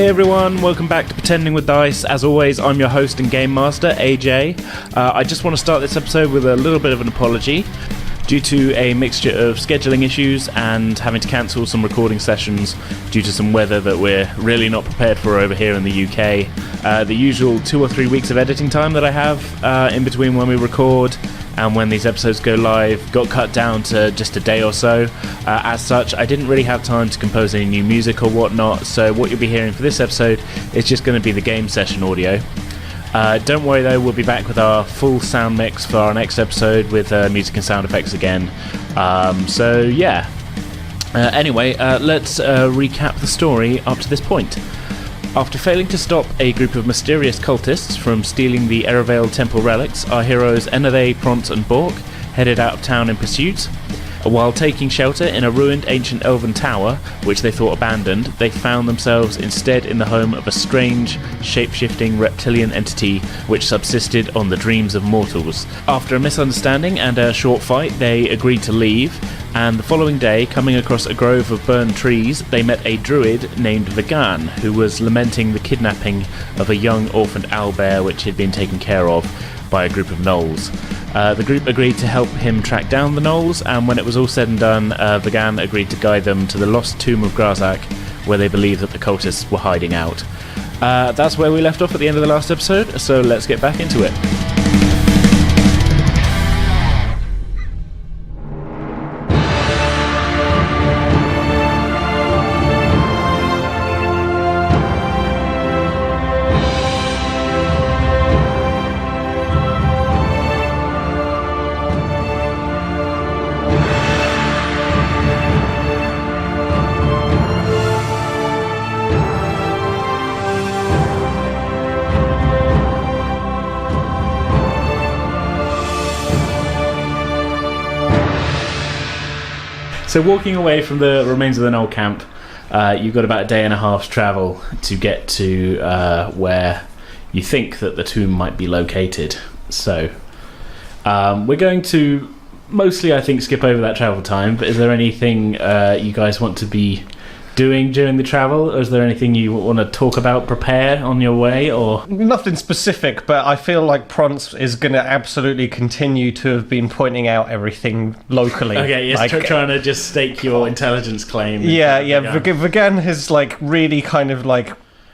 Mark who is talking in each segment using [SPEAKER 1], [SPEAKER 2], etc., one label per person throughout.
[SPEAKER 1] Hey everyone, welcome back to Pretending with Dice. As always, I'm your host and game master, AJ. I just want to start this episode with a little bit of an apology. Due to a mixture of scheduling issues and having to cancel some recording sessions due to some weather that we're really not prepared for over here in the UK, the usual 2 or 3 weeks of editing time that I have in between when we record and when these episodes go live got cut down to just a day or so. As such, I didn't really have time to compose any new music or whatnot, so what you'll be hearing for this episode is just going to be the game session audio. Don't worry though, we'll be back with our full sound mix for our next episode with music and sound effects again. Anyway, let's recap the story up to this point. After failing to stop a group of mysterious cultists from stealing the Eravale temple relics, our heroes Enathe, Prance and Bork headed out of town in pursuit. While taking shelter in a ruined ancient elven tower, which they thought abandoned, they found themselves instead in the home of a strange, shape-shifting reptilian entity which subsisted on the dreams of mortals. After a misunderstanding and a short fight, they agreed to leave, and the following day, coming across a grove of burned trees, they met a druid named Vegan, who was lamenting the kidnapping of a young orphaned owlbear which had been taken care of by a group of gnolls. The group agreed to help him track down the gnolls, and when it was all said and done, Vegan agreed to guide them to the lost Tomb of Grazak, where they believed that the cultists were hiding out. That's where we left off at the end of the last episode, so let's get back into it. So walking away from the remains of the Gnoll camp, you've got about a day and a half's travel to get to where you think that the tomb might be located. So we're going to mostly, I think, skip over that travel time, but is there anything you guys want to be doing during the travel, or is there anything you want to talk about, prepare on your way, or
[SPEAKER 2] nothing specific? But I feel like Prance is going to absolutely continue to have been pointing out everything locally.
[SPEAKER 1] Okay, yes, trying to just stake your intelligence claim.
[SPEAKER 2] Yeah. Vegan has really kind of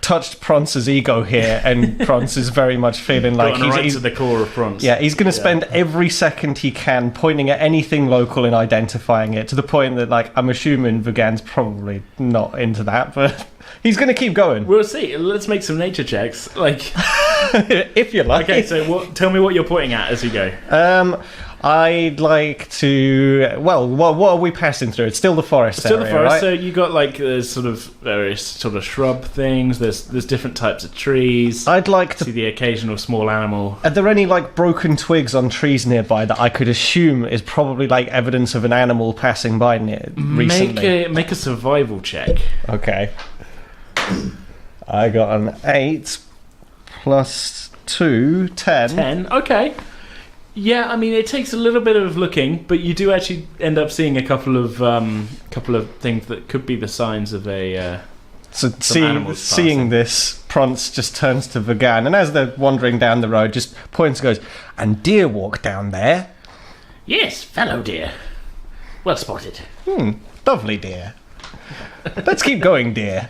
[SPEAKER 2] touched Prance's ego here, and Prance is very much feeling like
[SPEAKER 1] he's to the core of Prance.
[SPEAKER 2] Yeah, he's going to spend every second he can pointing at anything local and identifying it, to the point that I'm assuming Vegan's probably not into that, but he's going to keep going.
[SPEAKER 1] We'll see. Let's make some nature checks,
[SPEAKER 2] if you like.
[SPEAKER 1] Okay, so tell me what you're pointing at as you go.
[SPEAKER 2] I'd like to. Well, what are we passing through? It's still the forest area,
[SPEAKER 1] still the forest.
[SPEAKER 2] Right?
[SPEAKER 1] So you got there's sort of various sort of shrub things. There's different types of trees.
[SPEAKER 2] I'd like to
[SPEAKER 1] see the occasional small animal.
[SPEAKER 2] Are there any broken twigs on trees nearby that I could assume is probably evidence of an animal passing by recently?
[SPEAKER 1] Make a survival check.
[SPEAKER 2] Okay. I got an 8 plus 2, 10.
[SPEAKER 1] 10. Okay. Yeah, I mean, it takes a little bit of looking, but you do actually end up seeing a couple of things that could be the signs of a.
[SPEAKER 2] So seeing this, Prance just turns to Vegan, and as they're wandering down the road, just points and goes, "And deer walk down there."
[SPEAKER 3] Yes, fellow deer. Well spotted.
[SPEAKER 2] Lovely deer. Let's keep going, dear.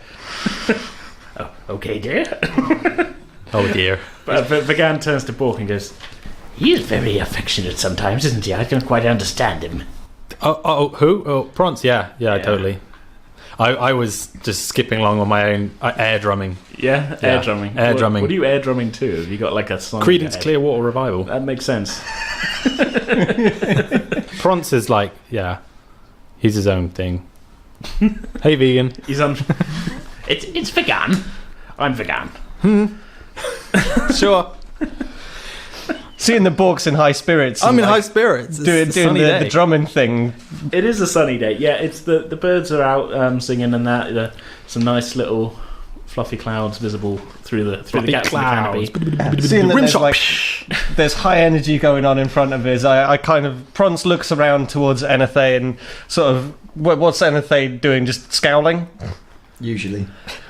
[SPEAKER 3] Oh, okay, dear.
[SPEAKER 4] Oh dear.
[SPEAKER 1] But Vegan turns to Bork and goes,
[SPEAKER 3] "He is very affectionate sometimes, isn't he? I don't quite understand him."
[SPEAKER 4] Who? Oh, Prance, yeah, totally. I was just skipping along on my own air drumming.
[SPEAKER 1] Yeah, air drumming.
[SPEAKER 4] Air drumming.
[SPEAKER 1] What are you air drumming to? Have you got a song?
[SPEAKER 4] Creedence Clearwater Revival.
[SPEAKER 1] That makes sense.
[SPEAKER 4] Prance is he's his own thing. Hey, vegan.
[SPEAKER 1] He's on.
[SPEAKER 3] It's vegan. I'm vegan.
[SPEAKER 4] Sure.
[SPEAKER 2] Seeing the Borks in high spirits.
[SPEAKER 4] I'm in high spirits.
[SPEAKER 2] Doing the drumming thing.
[SPEAKER 1] It is a sunny day. Yeah, it's the birds are out singing and that. Some nice little fluffy clouds visible through the gaps
[SPEAKER 4] clouds.
[SPEAKER 1] in the canopy.
[SPEAKER 2] Seeing that there's high energy going on in front of us, I kind of... Prance looks around towards Enathe and sort of... What's Enathe doing? Just scowling?
[SPEAKER 5] Usually.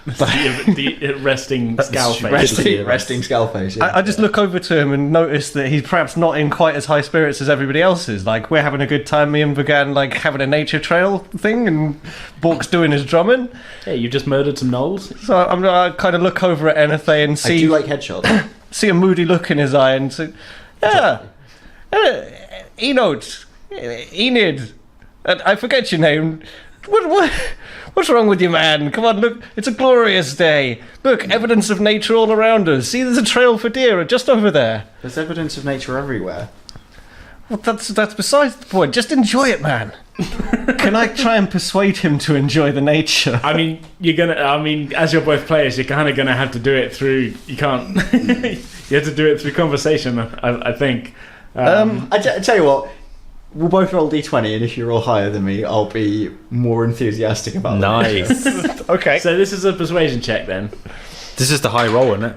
[SPEAKER 1] the resting skull face.
[SPEAKER 5] Resting skull face, yeah.
[SPEAKER 2] I just look over to him and notice that he's perhaps not in quite as high spirits as everybody else is. Like, we're having a good time, me and Vagan, like, having a nature trail thing, and Bork's doing his drumming.
[SPEAKER 1] Hey, you just murdered some gnolls?
[SPEAKER 2] So I kind of look over at Enethe and
[SPEAKER 5] I
[SPEAKER 2] see...
[SPEAKER 5] do like headshots.
[SPEAKER 2] see a moody look in his eye and say, Enid, I forget your name. What's wrong with you, man? Come on, look, it's a glorious day. Look, evidence of nature all around us. See, there's a trail for deer just over there.
[SPEAKER 5] There's evidence of nature everywhere.
[SPEAKER 2] Well, that's besides the point. Just enjoy it, man. Can I try and persuade him to enjoy the nature?
[SPEAKER 1] I mean, as you're both players, you're kind of going to have to do it through... You can't... you have to do it through conversation, I think.
[SPEAKER 5] I tell you what, we'll both roll d20, and if you roll higher than me, I'll be more enthusiastic about
[SPEAKER 4] Nice.
[SPEAKER 2] Okay.
[SPEAKER 1] So this is a persuasion check, then.
[SPEAKER 4] This is the high roll, isn't it?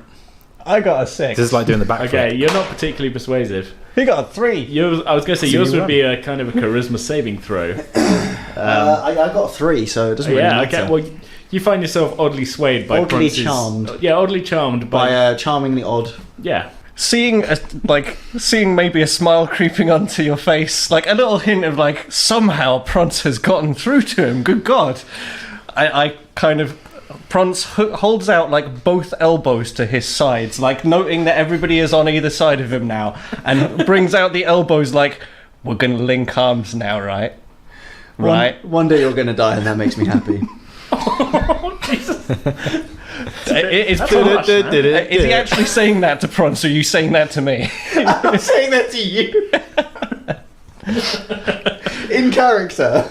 [SPEAKER 2] I got a 6.
[SPEAKER 4] This is like doing the backflip.
[SPEAKER 1] Okay, you're not particularly persuasive.
[SPEAKER 2] He got a 3.
[SPEAKER 1] I was going to say, yours would be a kind of a charisma saving throw.
[SPEAKER 5] I got 3, so it doesn't really matter.
[SPEAKER 1] Okay, well, you find yourself oddly swayed by
[SPEAKER 5] Oddly
[SPEAKER 1] Bronze's...
[SPEAKER 5] charmed.
[SPEAKER 1] Yeah, oddly charmed
[SPEAKER 5] By charmingly odd.
[SPEAKER 1] Yeah.
[SPEAKER 2] Seeing maybe a smile creeping onto your face, like a little hint of like somehow Prance has gotten through to him. Good God! I kind of Prance holds out like both elbows to his sides, like noting that everybody is on either side of him now, and brings out the elbows like we're gonna link arms now, right? Right.
[SPEAKER 5] One day you're gonna die, and that makes me happy.
[SPEAKER 1] Oh, Jesus.
[SPEAKER 2] Is he actually saying that to Prance, or are you saying that to me?
[SPEAKER 5] I'm saying that to you. In character.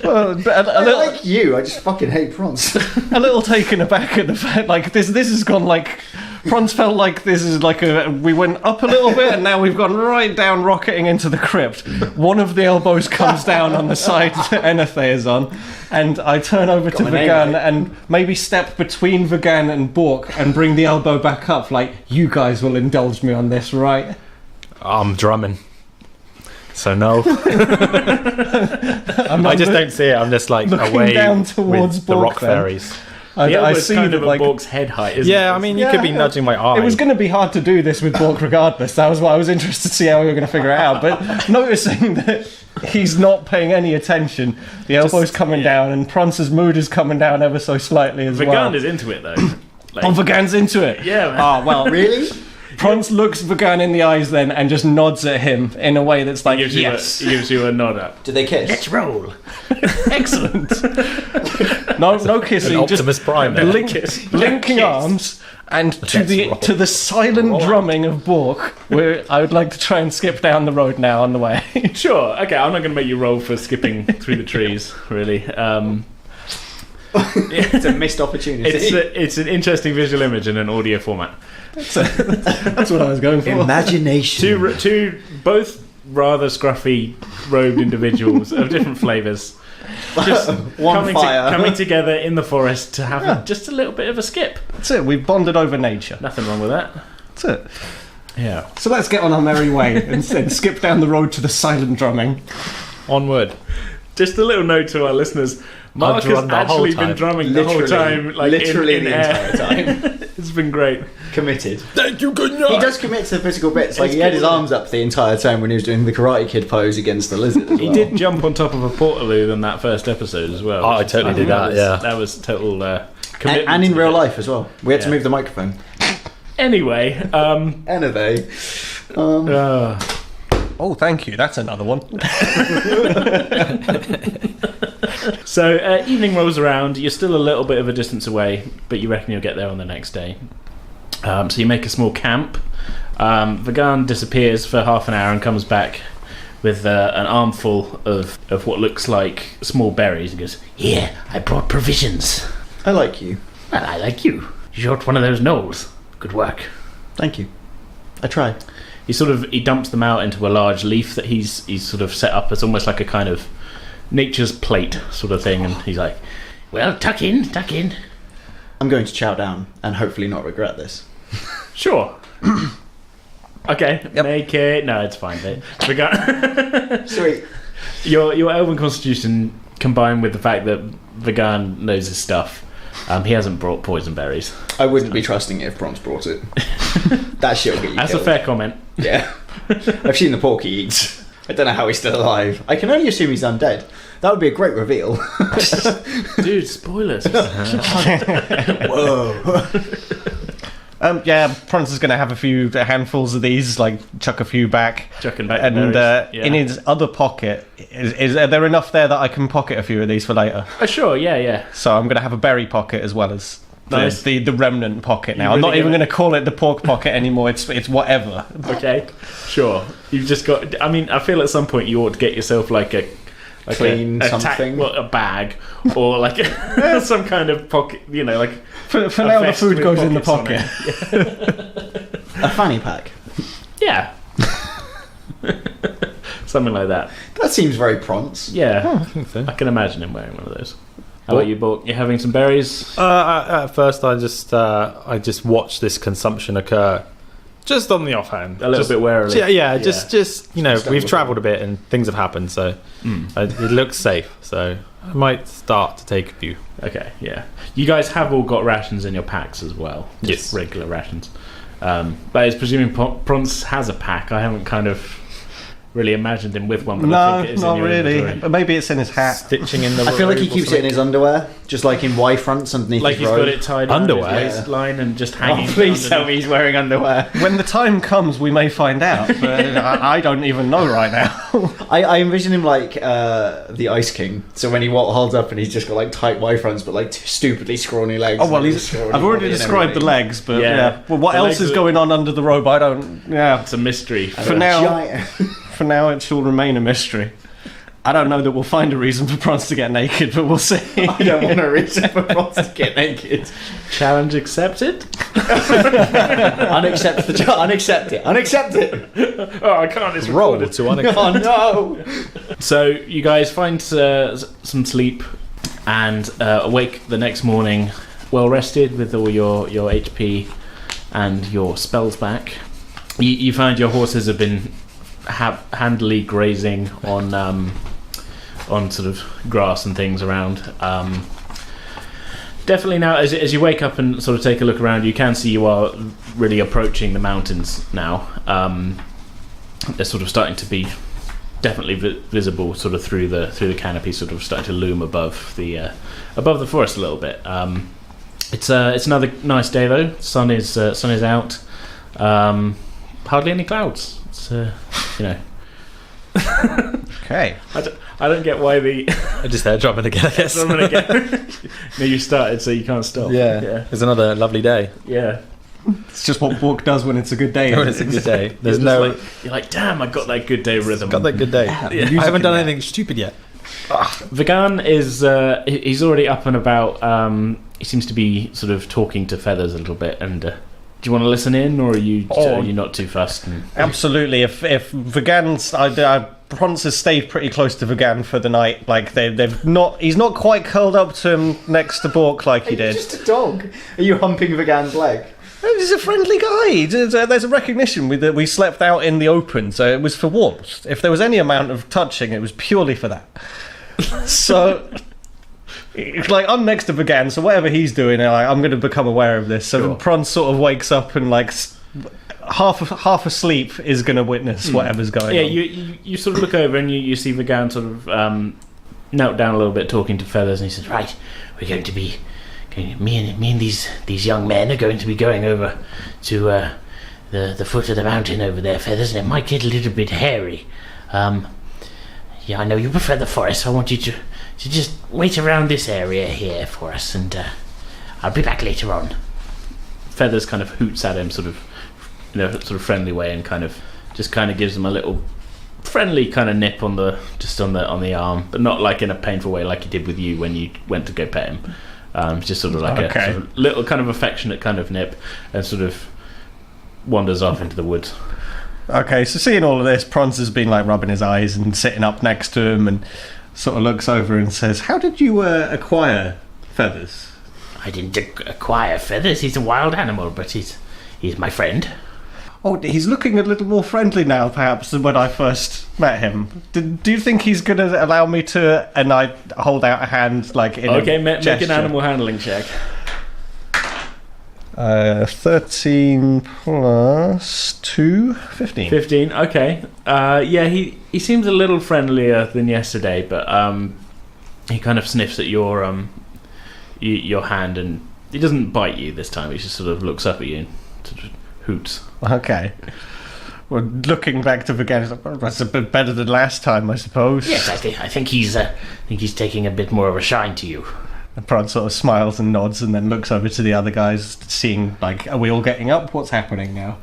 [SPEAKER 2] Well,
[SPEAKER 5] I like you, I just fucking hate Prance.
[SPEAKER 2] A little taken aback at the fact, like, this has gone like... Prance felt like this is like we went up a little bit and now we've gone right down, rocketing into the crypt. One of the elbows comes down on the side that Enethe is on, and I turn over to Vagan and maybe step between Vagan and Bork and bring the elbow back up, like, you guys will indulge me on this, right?
[SPEAKER 4] I'm drumming. So no. I just don't see it. I'm just like away
[SPEAKER 2] down towards
[SPEAKER 4] with the
[SPEAKER 2] Bork
[SPEAKER 4] rock
[SPEAKER 2] then.
[SPEAKER 4] fairies.
[SPEAKER 2] I see
[SPEAKER 1] kind
[SPEAKER 2] that,
[SPEAKER 1] of
[SPEAKER 2] like,
[SPEAKER 1] a Bork's head height, isn't it?
[SPEAKER 4] Yeah, I mean, you could be nudging my eye.
[SPEAKER 2] it was going to be hard to do this with Bork regardless. That was why I was interested to see how we were going to figure it out. But noticing that he's not paying any attention, the elbow's coming down, and Prance's mood is coming down ever so slightly as well.
[SPEAKER 1] Vagan is into it, though. Like,
[SPEAKER 2] Vagan's into it.
[SPEAKER 1] Yeah, man.
[SPEAKER 2] Ah, well,
[SPEAKER 5] Really?
[SPEAKER 2] Prance looks Vagan in the eyes then and just nods at him in a way that's like,
[SPEAKER 1] he gives you a nod up.
[SPEAKER 5] Do they kiss?
[SPEAKER 3] Let's roll.
[SPEAKER 2] excellent. No kissing,
[SPEAKER 4] An
[SPEAKER 2] just
[SPEAKER 4] Optimus Prime.
[SPEAKER 2] linking arms, and to the silent drumming of Bork, where I would like to try and skip down the road now on the way.
[SPEAKER 1] Sure, okay, I'm not going to make you roll for skipping through the trees, really.
[SPEAKER 5] It's a missed opportunity.
[SPEAKER 1] It's an interesting visual image in an audio format.
[SPEAKER 2] That's what I was going for.
[SPEAKER 5] Imagination.
[SPEAKER 1] Two both rather scruffy robed individuals of different flavours, just coming together in the forest to have just a little bit of a skip.
[SPEAKER 2] That's it. We've bonded over nature.
[SPEAKER 1] Nothing wrong with that.
[SPEAKER 2] That's it.
[SPEAKER 1] Yeah.
[SPEAKER 2] So let's get on our merry way and skip down the road to the silent drumming.
[SPEAKER 4] Onward.
[SPEAKER 1] Just a little note to our listeners. Mark has actually been drumming the whole time, like
[SPEAKER 5] literally
[SPEAKER 1] in
[SPEAKER 5] the
[SPEAKER 1] air.
[SPEAKER 5] entire time.
[SPEAKER 1] It's been great.
[SPEAKER 5] Committed.
[SPEAKER 4] Thank you, good night.
[SPEAKER 5] He does commit to the physical bits. Like, he had his arms up the entire time when he was doing the Karate Kid pose against the lizard as well.
[SPEAKER 1] He did jump on top of a portaloo in that first episode as well.
[SPEAKER 4] Oh, I totally did that, yeah.
[SPEAKER 1] That was total commitment.
[SPEAKER 5] And in
[SPEAKER 1] to
[SPEAKER 5] real
[SPEAKER 1] it.
[SPEAKER 5] life as well. We had to move the microphone.
[SPEAKER 1] Anyway,
[SPEAKER 5] Anyway.
[SPEAKER 2] Oh, thank you. That's another one.
[SPEAKER 1] So evening rolls around. You're still a little bit of a distance away, but you reckon you'll get there on the next day. So you make a small camp. Vagan disappears for half an hour and comes back with an armful of what looks like small berries. He goes,
[SPEAKER 3] Here, I brought provisions.
[SPEAKER 5] I like you.
[SPEAKER 3] Well, I like you. You shot one of those gnolls. Good work.
[SPEAKER 5] Thank you. I try.
[SPEAKER 1] he dumps them out into a large leaf that he's sort of set up as almost like a kind of nature's plate sort of thing, and he's like,
[SPEAKER 3] Well, tuck in.
[SPEAKER 5] I'm going to chow down and hopefully not regret this.
[SPEAKER 1] sure. Okay,
[SPEAKER 2] Yep.
[SPEAKER 1] make it. No, it's fine. Mate.
[SPEAKER 5] Sweet.
[SPEAKER 1] Your elven constitution combined with the fact that Vagan knows his stuff, he hasn't brought poison berries.
[SPEAKER 5] I wouldn't be trusting it if Bronze brought it. That shit will get you
[SPEAKER 1] That's
[SPEAKER 5] killed.
[SPEAKER 1] a fair comment.
[SPEAKER 5] Yeah. I've seen the pork he eats. I don't know how he's still alive. I can only assume he's undead. That would be a great reveal.
[SPEAKER 1] Dude, spoilers.
[SPEAKER 5] Whoa.
[SPEAKER 2] Yeah, Prance is going to have a few handfuls of these, like chuck a few back.
[SPEAKER 1] Chucking back
[SPEAKER 2] And
[SPEAKER 1] berries. Yeah.
[SPEAKER 2] in his other pocket, are there enough there that I can pocket a few of these for later?
[SPEAKER 1] Sure, yeah.
[SPEAKER 2] So I'm going to have a berry pocket as well as
[SPEAKER 1] Nice.
[SPEAKER 2] the remnant pocket now.
[SPEAKER 1] You
[SPEAKER 2] I'm not
[SPEAKER 1] really
[SPEAKER 2] even
[SPEAKER 1] gonna-
[SPEAKER 2] going to call it the pork pocket anymore. It's whatever.
[SPEAKER 1] Okay, sure. You've just got. I mean, I feel at some point you ought to get yourself like a
[SPEAKER 5] Clean
[SPEAKER 1] a
[SPEAKER 5] something.
[SPEAKER 1] a bag, or like some kind of pocket. You know, like
[SPEAKER 2] For
[SPEAKER 1] a
[SPEAKER 2] now, the
[SPEAKER 1] vest
[SPEAKER 2] food
[SPEAKER 1] with
[SPEAKER 2] goes in the
[SPEAKER 1] pockets on
[SPEAKER 2] pocket.
[SPEAKER 5] A fanny pack.
[SPEAKER 1] Yeah. Something like that.
[SPEAKER 5] That seems very Prance.
[SPEAKER 1] Yeah,
[SPEAKER 4] I think so.
[SPEAKER 1] I can imagine him wearing one of those. How about you, Bork? You're having some berries?
[SPEAKER 4] At first, I just watched this consumption occur, just on the offhand,
[SPEAKER 1] A little bit warily.
[SPEAKER 4] Yeah, just you know,
[SPEAKER 5] Just
[SPEAKER 4] we've
[SPEAKER 5] over.
[SPEAKER 4] travelled a bit and things have happened, so it looks safe. So I might start to take a few.
[SPEAKER 1] Okay, yeah. You guys have all got rations in your packs as well. Just
[SPEAKER 4] Yes.
[SPEAKER 1] regular rations. But it's presuming Prance has a pack. I haven't kind of really imagined him with one, but I
[SPEAKER 2] No,
[SPEAKER 1] think it is
[SPEAKER 2] not
[SPEAKER 1] in your
[SPEAKER 2] really.
[SPEAKER 1] inventory.
[SPEAKER 2] But maybe it's in his hat.
[SPEAKER 4] Stitching in the.
[SPEAKER 5] I feel like he
[SPEAKER 4] robe or
[SPEAKER 5] keeps it in
[SPEAKER 4] something.
[SPEAKER 5] his underwear, just like in Y fronts underneath
[SPEAKER 1] Like
[SPEAKER 5] his
[SPEAKER 1] he's
[SPEAKER 5] robe.
[SPEAKER 1] got it tied
[SPEAKER 4] Underwear?
[SPEAKER 1] around his waistline and just hanging.
[SPEAKER 5] Oh, please tell
[SPEAKER 1] underneath.
[SPEAKER 5] me he's wearing underwear.
[SPEAKER 2] When the time comes, we may find out. But I don't even know right now.
[SPEAKER 5] I envision him like the Ice King. So when he holds up and he's just got like tight Y fronts, but like stupidly scrawny legs.
[SPEAKER 2] Oh well,
[SPEAKER 5] and
[SPEAKER 2] he's.
[SPEAKER 5] scrawny
[SPEAKER 2] I've already
[SPEAKER 5] body and
[SPEAKER 2] described the
[SPEAKER 5] everything.
[SPEAKER 2] legs, but
[SPEAKER 1] Yeah.
[SPEAKER 2] yeah. Well, what
[SPEAKER 1] The
[SPEAKER 2] else
[SPEAKER 1] legs
[SPEAKER 2] is
[SPEAKER 1] are-
[SPEAKER 2] going on under the robe? I don't. Yeah.
[SPEAKER 1] It's a mystery.
[SPEAKER 2] For now,
[SPEAKER 5] Giant.
[SPEAKER 2] for now, it shall remain a mystery. I don't know that we'll find a reason for Prance to get naked, but we'll see.
[SPEAKER 5] I don't want a reason for Bronze to get naked.
[SPEAKER 1] Challenge accepted.
[SPEAKER 5] Unaccept it. Unaccept it.
[SPEAKER 1] Oh, I can't. It's
[SPEAKER 4] Roll
[SPEAKER 1] recorded.
[SPEAKER 4] to unaccept.
[SPEAKER 5] Oh no.
[SPEAKER 1] So you guys find some sleep and awake the next morning, well rested with all your HP and your spells back. You find your horses have been handily grazing on sort of grass and things around. Definitely now, as you wake up and sort of take a look around, you can see you are really approaching the mountains now. They're sort of starting to be definitely visible, sort of through the canopy, sort of starting to loom above the forest a little bit. It's another nice day though. Sun is out. Hardly any clouds. It's
[SPEAKER 2] Okay.
[SPEAKER 1] I don't get why the
[SPEAKER 4] I just heard dropping again, I guess.
[SPEAKER 1] I'm gonna get. No, you started, so you can't stop.
[SPEAKER 4] Yeah. It's another lovely day.
[SPEAKER 1] yeah.
[SPEAKER 2] It's just what Bork does when it's a good day.
[SPEAKER 4] When it's a good day. There's
[SPEAKER 1] You're
[SPEAKER 4] no.
[SPEAKER 1] just like, you're like, damn, I got that good day rhythm.
[SPEAKER 4] Got that good day.
[SPEAKER 1] Yeah.
[SPEAKER 4] I haven't done anything stupid yet.
[SPEAKER 1] Vagan is he's already up and about. He seems to be sort of talking to Feathers a little bit. And do you want to listen in, or are you not too fussed?
[SPEAKER 2] Absolutely. If Vagan's, Prance has stayed pretty close to Vagan for the night. Like they've not. He's not quite curled up to him next to Bork like he
[SPEAKER 5] Are you
[SPEAKER 2] did.
[SPEAKER 5] just a dog? Are you humping Vagan's leg?
[SPEAKER 2] He's a friendly guy. There's a recognition that we slept out in the open, so it was for warmth. If there was any amount of touching, it was purely for that. So, like, I'm next to Vagan, so whatever he's doing, I'm going to become aware of this. So
[SPEAKER 1] Sure.
[SPEAKER 2] Prance sort of wakes up and, like, half asleep is going to witness whatever's going
[SPEAKER 1] Yeah,
[SPEAKER 2] on.
[SPEAKER 1] you sort of look over and you see Vagan sort of knelt down a little bit, talking to Feathers, and he says,
[SPEAKER 3] Right, we're going to be... Me and these young men are going to be going over to the foot of the mountain over there, Feathers, and it might get a little bit hairy. Yeah, I know you prefer the forest, so I want you to just wait around this area here for us, and I'll be back later on.
[SPEAKER 1] Feathers kind of hoots at him, sort of, sort of friendly way, and kind of gives him a little friendly kind of nip on the arm, but not like in a painful way like he did with you when you went to go pet him. Just sort of like a
[SPEAKER 2] Okay.
[SPEAKER 1] sort of little kind of affectionate kind of nip, and sort of wanders off into the woods.
[SPEAKER 2] Okay, so seeing all of this, Prance has been, like, rubbing his eyes and sitting up next to him and sort of looks over and says, "How did you acquire Feathers?"
[SPEAKER 3] I didn't acquire Feathers. He's a wild animal, but he's my friend.
[SPEAKER 2] Oh, he's looking a little more friendly now, perhaps, than when I first met him. Do you think he's going to allow me to... And I hold out a hand, like, in
[SPEAKER 1] Okay,
[SPEAKER 2] a
[SPEAKER 1] make
[SPEAKER 2] gesture.
[SPEAKER 1] an animal handling check.
[SPEAKER 2] 13 plus 2, 15.
[SPEAKER 1] 15, okay. Yeah, he seems a little friendlier than yesterday, but he kind of sniffs at your hand, and he doesn't bite you this time. He just sort of looks up at you and sort of hoots.
[SPEAKER 2] Okay. Well, looking back to Vigan, it's like, well, that's a bit better than last time, I suppose.
[SPEAKER 3] Yes, I think he's taking a bit more of a shine to you.
[SPEAKER 2] And Prod sort of smiles and nods and then looks over to the other guys, seeing, like, are we all getting up? What's happening now?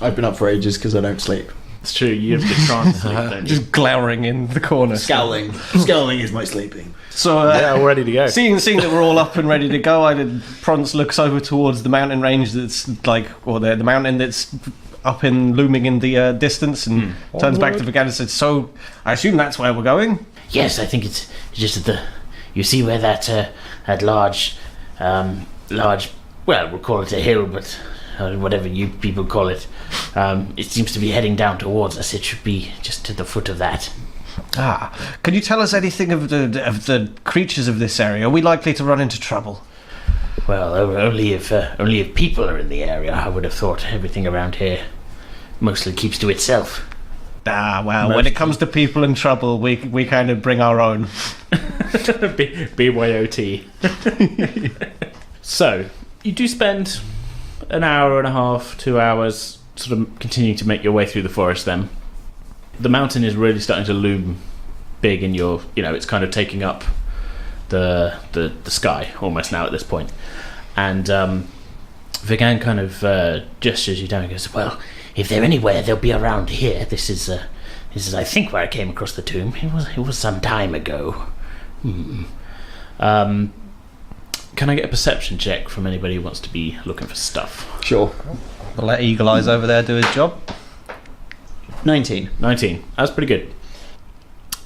[SPEAKER 5] I've been up for ages because I don't sleep.
[SPEAKER 1] It's true, you have the trance sleep, don't you?
[SPEAKER 2] Just glowering in the corner.
[SPEAKER 5] Scowling. Scowling is my sleeping.
[SPEAKER 2] So,
[SPEAKER 4] Yeah, we're ready to go.
[SPEAKER 2] seeing that we're all up and ready to go, Prance looks over towards the mountain range that's, like, or the mountain that's up in looming in the distance, and turns back to Vigan and says, so, I assume that's where we're going?
[SPEAKER 3] Yes, I think it's just at the. You see where that large, well, we'll call it a hill, but whatever you people call it. It seems to be heading down towards us. It should be just to the foot of that.
[SPEAKER 2] Ah, can you tell us anything of the creatures of this area? Are we likely to run into trouble?
[SPEAKER 3] Well, only if people are in the area. I would have thought everything around here mostly keeps to itself.
[SPEAKER 2] Ah, well, when it comes to people in trouble, we kind of bring our own.
[SPEAKER 1] BYOT. So, you do spend an hour and a half, 2 hours, sort of continuing to make your way through the forest then. The mountain is really starting to loom big in your, it's kind of taking up the sky almost now at this point. And Vigan kind of gestures you down and goes, well, if they're anywhere, they'll be around here. This is I think, where I came across the tomb. It was some time ago. Can I get a perception check from anybody who wants to be looking for stuff?
[SPEAKER 5] Sure.
[SPEAKER 2] We'll let Eagle Eyes over there do his job.
[SPEAKER 5] 19.
[SPEAKER 1] 19. That's pretty good.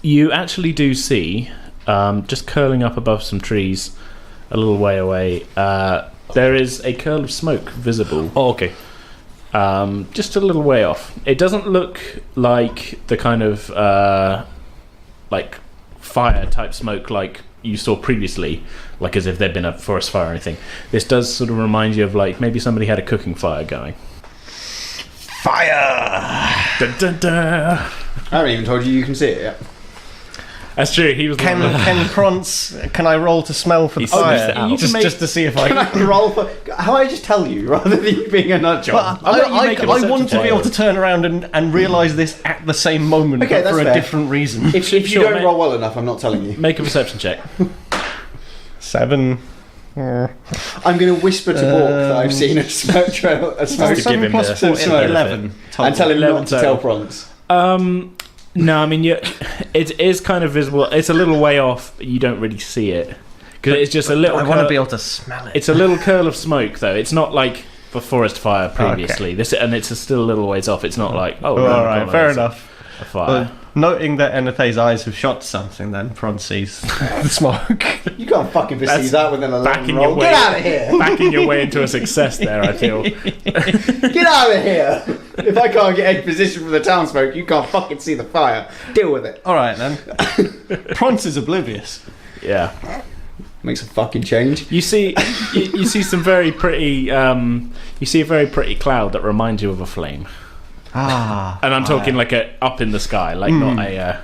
[SPEAKER 1] You actually do see, just curling up above some trees a little way away, there is a curl of smoke visible.
[SPEAKER 4] Oh, okay.
[SPEAKER 1] Just a little way off. It doesn't look like the kind of like fire type smoke like you saw previously, like as if there'd been a forest fire or anything. This does sort of remind you of like maybe somebody had a cooking fire going.
[SPEAKER 2] Fire!
[SPEAKER 1] Dun, dun, dun.
[SPEAKER 5] I haven't even told you can see it yet.
[SPEAKER 1] That's true. He was the one that-
[SPEAKER 2] Can Prance? Can I roll to smell for the
[SPEAKER 1] He sniffs
[SPEAKER 2] fire?
[SPEAKER 1] it out.
[SPEAKER 2] Just to see if I.
[SPEAKER 5] Can I roll for... How I just tell you, rather than you being a nut job?
[SPEAKER 2] But I
[SPEAKER 1] make a
[SPEAKER 2] want to
[SPEAKER 1] perception
[SPEAKER 2] be able to turn around and realise this at the same moment,
[SPEAKER 5] Okay,
[SPEAKER 2] but for
[SPEAKER 5] that's
[SPEAKER 2] a
[SPEAKER 5] fair.
[SPEAKER 2] different reason.
[SPEAKER 5] If you
[SPEAKER 1] Sure,
[SPEAKER 5] don't
[SPEAKER 1] mate.
[SPEAKER 5] roll well enough, I'm not telling you.
[SPEAKER 1] Make a perception check.
[SPEAKER 2] 7.
[SPEAKER 5] I'm going to whisper to Bork that I've seen a smoke trail, a smoke
[SPEAKER 1] to give
[SPEAKER 2] Seven
[SPEAKER 1] him
[SPEAKER 2] plus
[SPEAKER 1] the-
[SPEAKER 2] 4,
[SPEAKER 5] the
[SPEAKER 2] 11.
[SPEAKER 5] and tell him
[SPEAKER 1] 11
[SPEAKER 5] not to
[SPEAKER 1] total.
[SPEAKER 5] tell Prance.
[SPEAKER 1] No, I mean, it is kind of visible. It's a little way off, but you don't really see it. Because it's just a little...
[SPEAKER 2] I want to be able to smell it.
[SPEAKER 1] It's a little curl of smoke, though. It's not like the forest fire previously. And it's still a little ways off. It's not like, oh,
[SPEAKER 2] All right, fair enough.
[SPEAKER 1] A fire.
[SPEAKER 2] Noting that Enethe's eyes have shot something, then Prance sees the smoke.
[SPEAKER 5] You can't fucking perceive
[SPEAKER 1] That's
[SPEAKER 5] that with an 11
[SPEAKER 1] backing
[SPEAKER 5] roll.
[SPEAKER 1] your way-
[SPEAKER 5] Get out of here!
[SPEAKER 1] Backing your way into a success there, I feel.
[SPEAKER 5] Get out of here! If I can't get any position from the townsfolk, you can't fucking see the fire. Deal with it.
[SPEAKER 2] All right then. Prance is oblivious.
[SPEAKER 1] Yeah.
[SPEAKER 5] Makes a fucking change.
[SPEAKER 1] You see, you see some very pretty. You see a very pretty cloud that reminds you of a flame.
[SPEAKER 2] Ah.
[SPEAKER 1] And I'm talking like a up in the sky, like not a.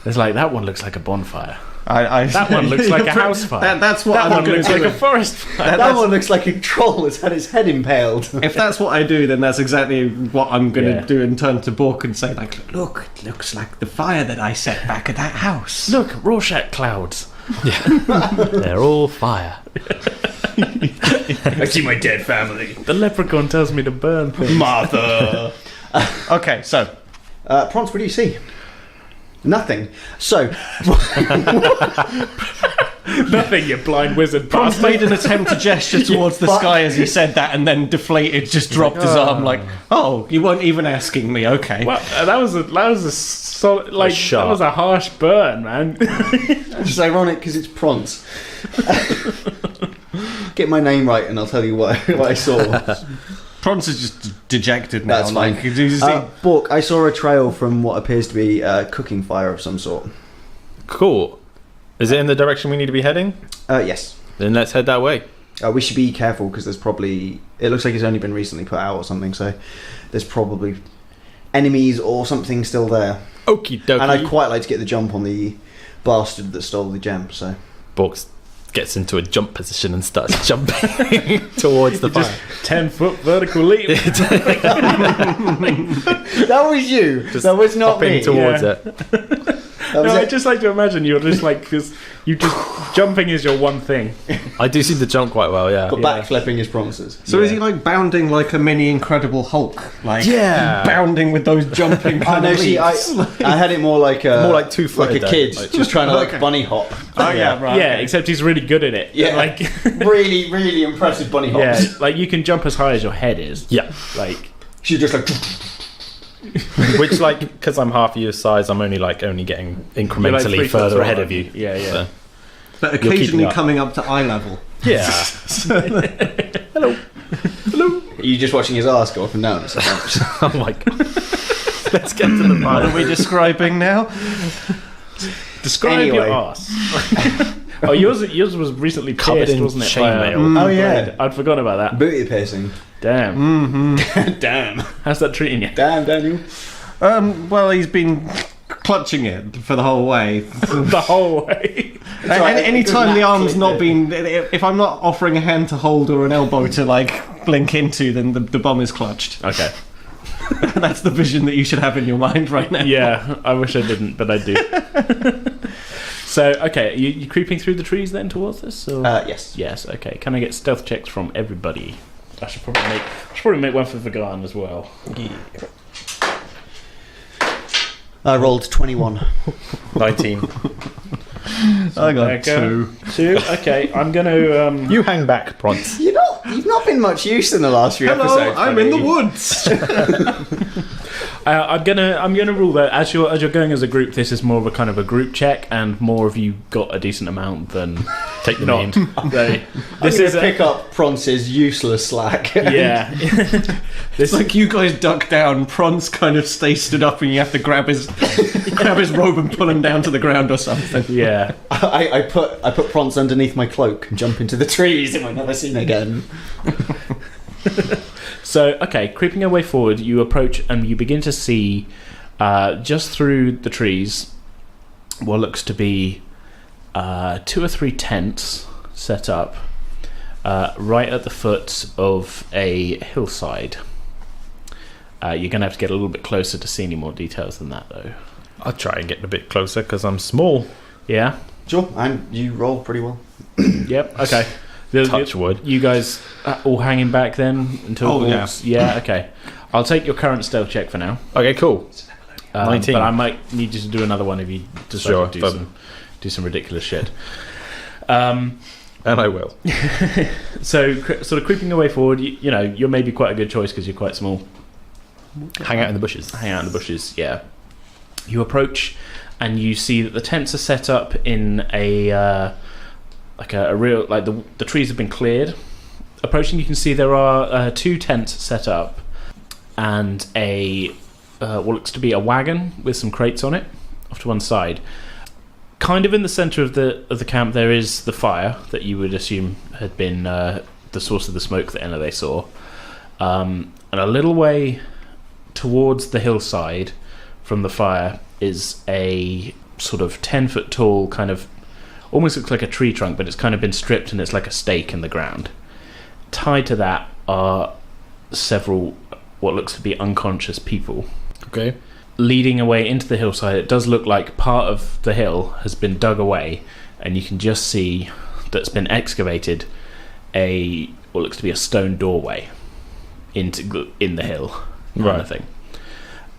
[SPEAKER 1] It's like that one looks like a bonfire. That one looks like a house fire.
[SPEAKER 2] That's what
[SPEAKER 1] That
[SPEAKER 2] I'm
[SPEAKER 1] one
[SPEAKER 2] going
[SPEAKER 1] looks
[SPEAKER 2] to
[SPEAKER 1] like
[SPEAKER 2] do.
[SPEAKER 1] a forest fire.
[SPEAKER 5] That one looks like a troll has had his head impaled.
[SPEAKER 2] If that's what I do, then that's exactly what I'm going to
[SPEAKER 1] Yeah.
[SPEAKER 2] do and turn to Bork and say, like, look, it looks like the fire that I set back at that house.
[SPEAKER 1] Look, Rorschach clouds.
[SPEAKER 4] They're all fire.
[SPEAKER 1] I see my dead family. The leprechaun tells me to burn things.
[SPEAKER 2] Martha. Okay, so
[SPEAKER 5] Prance, what do you see? Nothing. So,
[SPEAKER 1] Nothing, you blind wizard
[SPEAKER 2] Prance
[SPEAKER 1] bastard.
[SPEAKER 2] made an attempt to gesture towards the sky as he said that, and then deflated, just dropped his arm like, "Oh, you weren't even asking me." Okay.
[SPEAKER 1] Well, that was a solid, like
[SPEAKER 4] shot.
[SPEAKER 1] that was a harsh burn, man.
[SPEAKER 5] it's ironic because it's Prance. Get my name right and I'll tell you what I saw.
[SPEAKER 2] Prance is just dejected now.
[SPEAKER 5] That's fine. Bork, I saw a trail from what appears to be a cooking fire of some sort.
[SPEAKER 4] Cool. Is it in the direction we need to be heading?
[SPEAKER 5] Yes.
[SPEAKER 4] Then let's head that way.
[SPEAKER 5] We should be careful because there's probably... It looks like it's only been recently put out or something, so there's probably enemies or something still there.
[SPEAKER 4] Okie dokie.
[SPEAKER 5] And I'd quite like to get the jump on the bastard that stole the gem, so...
[SPEAKER 4] Bork gets into a jump position and starts jumping towards the fire.
[SPEAKER 1] 10-foot vertical leap.
[SPEAKER 5] That was you. That was not me.
[SPEAKER 4] Towards it.
[SPEAKER 1] I just like to imagine you're just like, because you just jumping is your one thing.
[SPEAKER 4] I do see the jump quite well, yeah.
[SPEAKER 5] But backflipping his promises.
[SPEAKER 2] So is he like bounding like a mini Incredible Hulk? Like bounding with those jumping kind of leaps?
[SPEAKER 5] I had it more like
[SPEAKER 4] 2 foot,
[SPEAKER 5] like a kid, just trying to like bunny hop.
[SPEAKER 2] Oh yeah, right.
[SPEAKER 1] Yeah, except he's really good at it.
[SPEAKER 5] Yeah,
[SPEAKER 1] like
[SPEAKER 5] really, really impressive bunny hops.
[SPEAKER 1] Yeah, like you can jump as high as your head is.
[SPEAKER 4] Yeah,
[SPEAKER 1] like
[SPEAKER 5] she's just like.
[SPEAKER 4] Which, like, because I'm half your size, I'm only getting incrementally
[SPEAKER 1] like
[SPEAKER 4] further ahead of you.
[SPEAKER 1] Yeah, yeah.
[SPEAKER 4] So.
[SPEAKER 2] But occasionally coming up to eye level.
[SPEAKER 4] Yeah. Hello.
[SPEAKER 5] Are you just watching his arse go up and down?
[SPEAKER 4] Oh my god. Let's get to the part.
[SPEAKER 2] What are we describing now?
[SPEAKER 1] Describe your arse. Oh, yours was recently
[SPEAKER 4] covered in
[SPEAKER 1] wasn't it?
[SPEAKER 4] chainmail.
[SPEAKER 5] Oh yeah,
[SPEAKER 1] I'd forgotten about that.
[SPEAKER 5] booty piercing.
[SPEAKER 1] Damn.
[SPEAKER 5] Damn.
[SPEAKER 1] How's that treating you?
[SPEAKER 5] Damn, Daniel.
[SPEAKER 2] Well, he's been clutching it for the whole way.
[SPEAKER 1] The whole way.
[SPEAKER 2] Any time the arm's not been, if I'm not offering a hand to hold or an elbow to like blink into, then the bomb is clutched.
[SPEAKER 1] Okay.
[SPEAKER 2] That's the vision that you should have in your mind right now.
[SPEAKER 1] Yeah, I wish I didn't, but I do. So, okay, you creeping through the trees then towards this? Or?
[SPEAKER 5] Yes.
[SPEAKER 1] Yes. Okay. Can I get stealth checks from everybody? I should probably make one for Vagan as well.
[SPEAKER 2] Yeah.
[SPEAKER 5] I rolled 21.
[SPEAKER 4] 19.
[SPEAKER 2] I got 2.
[SPEAKER 1] 2. Okay, I'm gonna.
[SPEAKER 4] You hang back, Prance.
[SPEAKER 5] You've not been much use in the last few
[SPEAKER 2] Hello,
[SPEAKER 5] episodes.
[SPEAKER 2] I'm in the woods.
[SPEAKER 1] I'm gonna rule that as you're going as a group, this is more of a kind of a group check, and more of you got a decent amount than
[SPEAKER 4] Take the
[SPEAKER 1] not.
[SPEAKER 4] lead.
[SPEAKER 1] This is
[SPEAKER 5] pick up Pronce's useless slack.
[SPEAKER 1] Yeah.
[SPEAKER 2] It's like you guys duck down, Prance kind of stays stood up, and you have to grab his robe and pull him down to the ground or something.
[SPEAKER 1] Yeah.
[SPEAKER 5] I put Prance underneath my cloak and jump into the trees and we're never seen again.
[SPEAKER 1] So, okay, creeping your way forward, you approach and you begin to see, just through the trees, what looks to be 2 or 3 tents set up right at the foot of a hillside. You're going to have to get a little bit closer to see any more details than that, though.
[SPEAKER 4] I'll try and get a bit closer because I'm small.
[SPEAKER 1] Yeah?
[SPEAKER 5] Sure, and you roll pretty well.
[SPEAKER 1] Yep, okay.
[SPEAKER 4] Touch wood.
[SPEAKER 1] You guys all hanging back then until yeah, okay. I'll take your current stealth check for now.
[SPEAKER 4] Okay, cool. 19.
[SPEAKER 1] But I might need you to do another one if you decide to do some ridiculous shit.
[SPEAKER 4] And I will.
[SPEAKER 1] So, sort of creeping your way forward, you know, you're maybe quite a good choice because you're quite small.
[SPEAKER 4] Hang out in the bushes.
[SPEAKER 1] Hang out in the bushes, yeah. You approach and you see that the tents are set up in a real, like the trees have been cleared. Approaching, you can see there are 2 tents set up and a what looks to be a wagon with some crates on it off to one side. Kind of in the centre of the camp, there is the fire that you would assume had been the source of the smoke that they saw, and a little way towards the hillside from the fire is a sort of 10-foot tall kind of, almost looks like a tree trunk, but it's kind of been stripped and it's like a stake in the ground. Tied to that are several what looks to be unconscious people.
[SPEAKER 4] Okay.
[SPEAKER 1] Leading away into the hillside, it does look like part of the hill has been dug away, and you can just see that's been excavated what looks to be a stone doorway in the hill, kind of thing.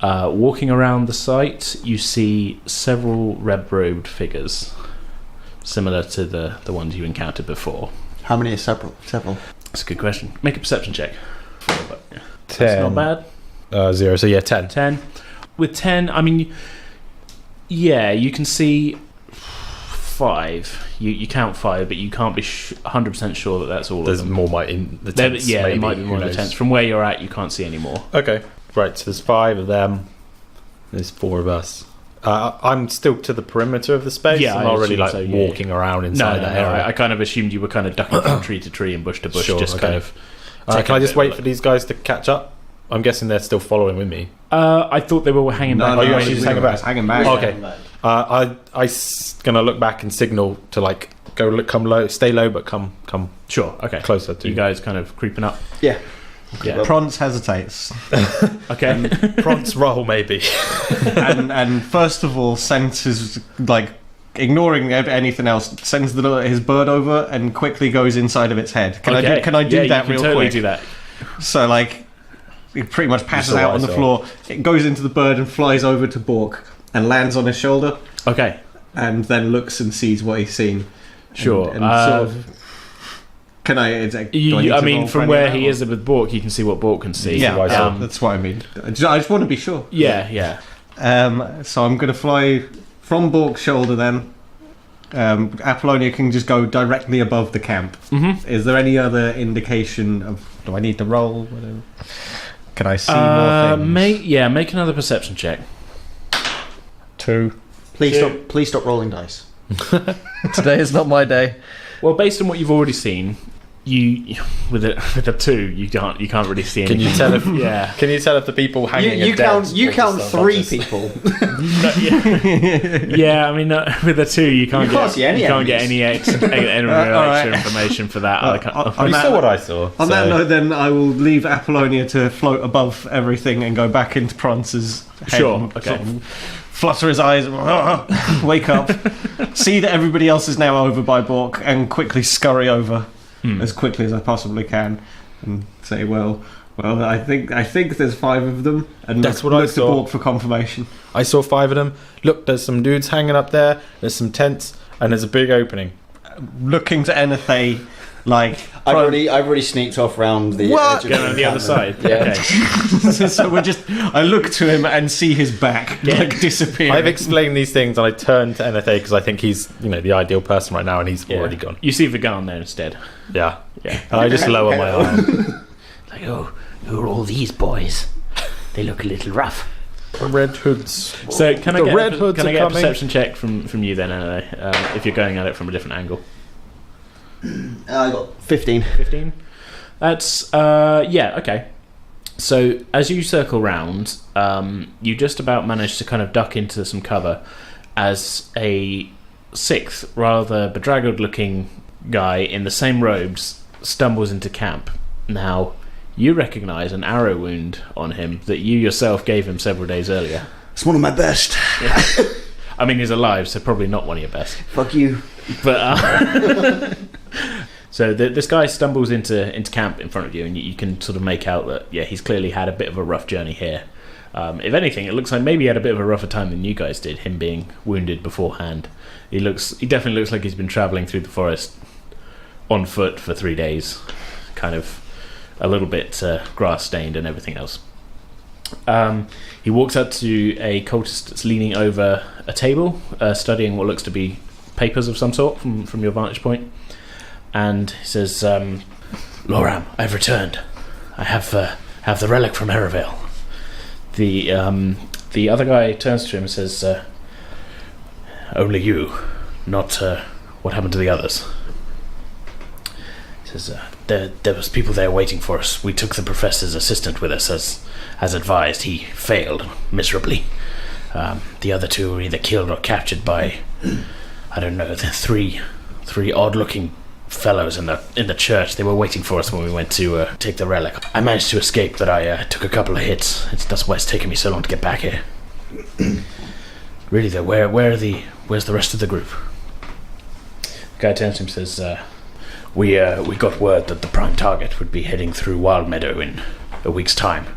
[SPEAKER 1] Walking around the site, you see several red-robed figures, similar to the ones you encountered before.
[SPEAKER 5] How many are several?
[SPEAKER 1] That's a good question. Make a perception check.
[SPEAKER 4] 10.
[SPEAKER 1] That's not bad.
[SPEAKER 4] 0, so yeah, 10.
[SPEAKER 1] 10. With 10, I mean, yeah, you can see 5. You count 5, but you can't be 100% sure that that's all
[SPEAKER 4] There's
[SPEAKER 1] of them.
[SPEAKER 4] more might in the tents.
[SPEAKER 1] Yeah,
[SPEAKER 4] maybe.
[SPEAKER 1] there might be more
[SPEAKER 4] Who
[SPEAKER 1] in the
[SPEAKER 4] knows?
[SPEAKER 1] tents. From where you're at, you can't see any more.
[SPEAKER 4] Okay, right. So there's 5 of them. There's 4 of us. I'm still to the perimeter of the space.
[SPEAKER 1] Yeah,
[SPEAKER 4] I'm
[SPEAKER 1] I
[SPEAKER 4] not really
[SPEAKER 1] assume
[SPEAKER 4] like
[SPEAKER 1] so, yeah.
[SPEAKER 4] walking around inside that area.
[SPEAKER 1] I kind of assumed you were kind of ducking from tree to tree and bush to bush,
[SPEAKER 4] Sure,
[SPEAKER 1] just
[SPEAKER 4] okay.
[SPEAKER 1] kind of.
[SPEAKER 4] Can I just wait for
[SPEAKER 1] the?
[SPEAKER 4] these guys to catch up? I'm guessing they're still following with me.
[SPEAKER 1] I thought they were hanging back.
[SPEAKER 4] no, you actually just hanging back?
[SPEAKER 2] Hanging back.
[SPEAKER 4] Oh, okay. Gonna look back and signal to like go look, come low, stay low, but come
[SPEAKER 1] Sure. Okay.
[SPEAKER 4] closer to
[SPEAKER 1] You guys kind of creeping up.
[SPEAKER 5] Yeah.
[SPEAKER 1] Yeah.
[SPEAKER 2] Prance hesitates.
[SPEAKER 1] Okay.
[SPEAKER 4] Prance roll maybe.
[SPEAKER 2] and first of all senses, like, ignoring anything else, sends his bird over and quickly goes inside of its head. Can I do
[SPEAKER 1] Yeah,
[SPEAKER 2] that
[SPEAKER 1] you
[SPEAKER 2] real
[SPEAKER 1] can totally
[SPEAKER 2] quick?
[SPEAKER 1] do that.
[SPEAKER 2] So, like, it pretty much passes
[SPEAKER 4] saw
[SPEAKER 2] out
[SPEAKER 4] what
[SPEAKER 2] on
[SPEAKER 4] I
[SPEAKER 2] the
[SPEAKER 4] saw.
[SPEAKER 2] floor. It goes into the bird and flies over to Bork and lands on his shoulder,
[SPEAKER 1] Okay.
[SPEAKER 2] and then looks and sees what he's seen.
[SPEAKER 1] Sure.
[SPEAKER 2] And sort of, can I? Do I, need
[SPEAKER 1] I
[SPEAKER 2] to
[SPEAKER 1] mean,
[SPEAKER 2] roll for
[SPEAKER 1] from
[SPEAKER 2] any
[SPEAKER 1] where
[SPEAKER 2] of that,
[SPEAKER 1] he
[SPEAKER 2] or-
[SPEAKER 1] is with Bork, you can see what Bork can see.
[SPEAKER 2] Yeah,
[SPEAKER 4] what I saw.
[SPEAKER 2] that's what I mean. I just want to be sure.
[SPEAKER 1] Yeah.
[SPEAKER 2] So I'm going to fly from Bork's shoulder then. Apollonia can just go directly above the camp.
[SPEAKER 1] Mm-hmm.
[SPEAKER 2] Is there any other indication of... Do I need to roll? Whatever. Can I see more things?
[SPEAKER 1] Make another perception check.
[SPEAKER 2] 2.
[SPEAKER 5] Please stop rolling dice.
[SPEAKER 2] Today is not my day.
[SPEAKER 1] Well, based on what you've already seen, you with a 2, you can't really see
[SPEAKER 4] Can
[SPEAKER 1] anything.
[SPEAKER 4] you tell if
[SPEAKER 1] Yeah.
[SPEAKER 4] Can you tell if the people hanging
[SPEAKER 5] You
[SPEAKER 4] are dead
[SPEAKER 5] count. You
[SPEAKER 4] or
[SPEAKER 5] count
[SPEAKER 4] just
[SPEAKER 5] 3
[SPEAKER 4] unconscious?
[SPEAKER 5] people.
[SPEAKER 1] Yeah, I mean, with a 2, you can't
[SPEAKER 5] see any
[SPEAKER 1] get any extra
[SPEAKER 2] Alright.
[SPEAKER 1] information for that. I can't-
[SPEAKER 2] on
[SPEAKER 4] You
[SPEAKER 2] that-
[SPEAKER 4] saw what I saw.
[SPEAKER 2] On that
[SPEAKER 4] so-
[SPEAKER 2] note, then, I will leave Apollonia to float above everything and go back into Prance's head.
[SPEAKER 1] Sure,
[SPEAKER 2] and
[SPEAKER 1] okay.
[SPEAKER 2] sort of flutter his eyes, wake up, see that everybody else is now over by Bork, and quickly scurry over as quickly as I possibly can, and say, "Well, I think there's 5 of them." And
[SPEAKER 4] That's what I
[SPEAKER 2] look to
[SPEAKER 4] saw.
[SPEAKER 2] Bork for confirmation.
[SPEAKER 4] I saw 5 of them. Look, there's some dudes hanging up there. There's some tents, and there's a big opening.
[SPEAKER 2] Looking to Enethay, like
[SPEAKER 5] I've already sneaked off round the
[SPEAKER 2] What?
[SPEAKER 5] edge of
[SPEAKER 1] Going on the other side.
[SPEAKER 5] Yeah.
[SPEAKER 1] Okay.
[SPEAKER 2] so I look to him and see his back like disappear.
[SPEAKER 4] I've explained these things, and I turn to NFA because I think he's, the ideal person right now, and he's already gone.
[SPEAKER 1] You see Vagan there instead.
[SPEAKER 4] Yeah,
[SPEAKER 1] Yeah.
[SPEAKER 4] and I just lower my arm.
[SPEAKER 3] Like, oh, who are all these boys? They look a little rough.
[SPEAKER 4] Red hoods.
[SPEAKER 1] So can I
[SPEAKER 4] The
[SPEAKER 1] get
[SPEAKER 4] Red Hoods
[SPEAKER 1] can I
[SPEAKER 4] are
[SPEAKER 1] get a
[SPEAKER 4] coming.
[SPEAKER 1] perception check from you then, anyway, if you're going at it from a different angle?
[SPEAKER 5] I got 15.
[SPEAKER 1] 15. That's okay. So as you circle round, you just about manage to kind of duck into some cover as a 6th, rather bedraggled looking guy in the same robes stumbles into camp. Now, you recognise an arrow wound on him that you yourself gave him several days earlier.
[SPEAKER 5] It's one of my best.
[SPEAKER 1] I mean, he's alive, so probably not one of your best.
[SPEAKER 5] Fuck you.
[SPEAKER 1] But so this guy stumbles into camp in front of you, and you can sort of make out that he's clearly had a bit of a rough journey here. If anything, it looks like maybe he had a bit of a rougher time than you guys did. Him being wounded beforehand, he definitely looks like he's been travelling through the forest on foot for 3 days, kind of a little bit grass stained and everything else. He walks up to a cultist that's leaning over a table, studying what looks to be papers of some sort from your vantage point, and he says, "Loram, I've returned. I have the relic from Eravale." The other guy turns to him and says, "Only you, not what happened to the others." He says, there was people there waiting for us. We took the professor's assistant with us as advised. He failed miserably. The other 2 were either killed or captured by, I don't know, the three odd-looking fellows in the church. They were waiting for us when we went to take the relic. I managed to escape, but I took a couple of hits. That's why it's taken me so long to get back here. Really though, where's the rest of the group? The guy turns to him and says, we got word that the prime target would be heading through Wild Meadow in a week's time.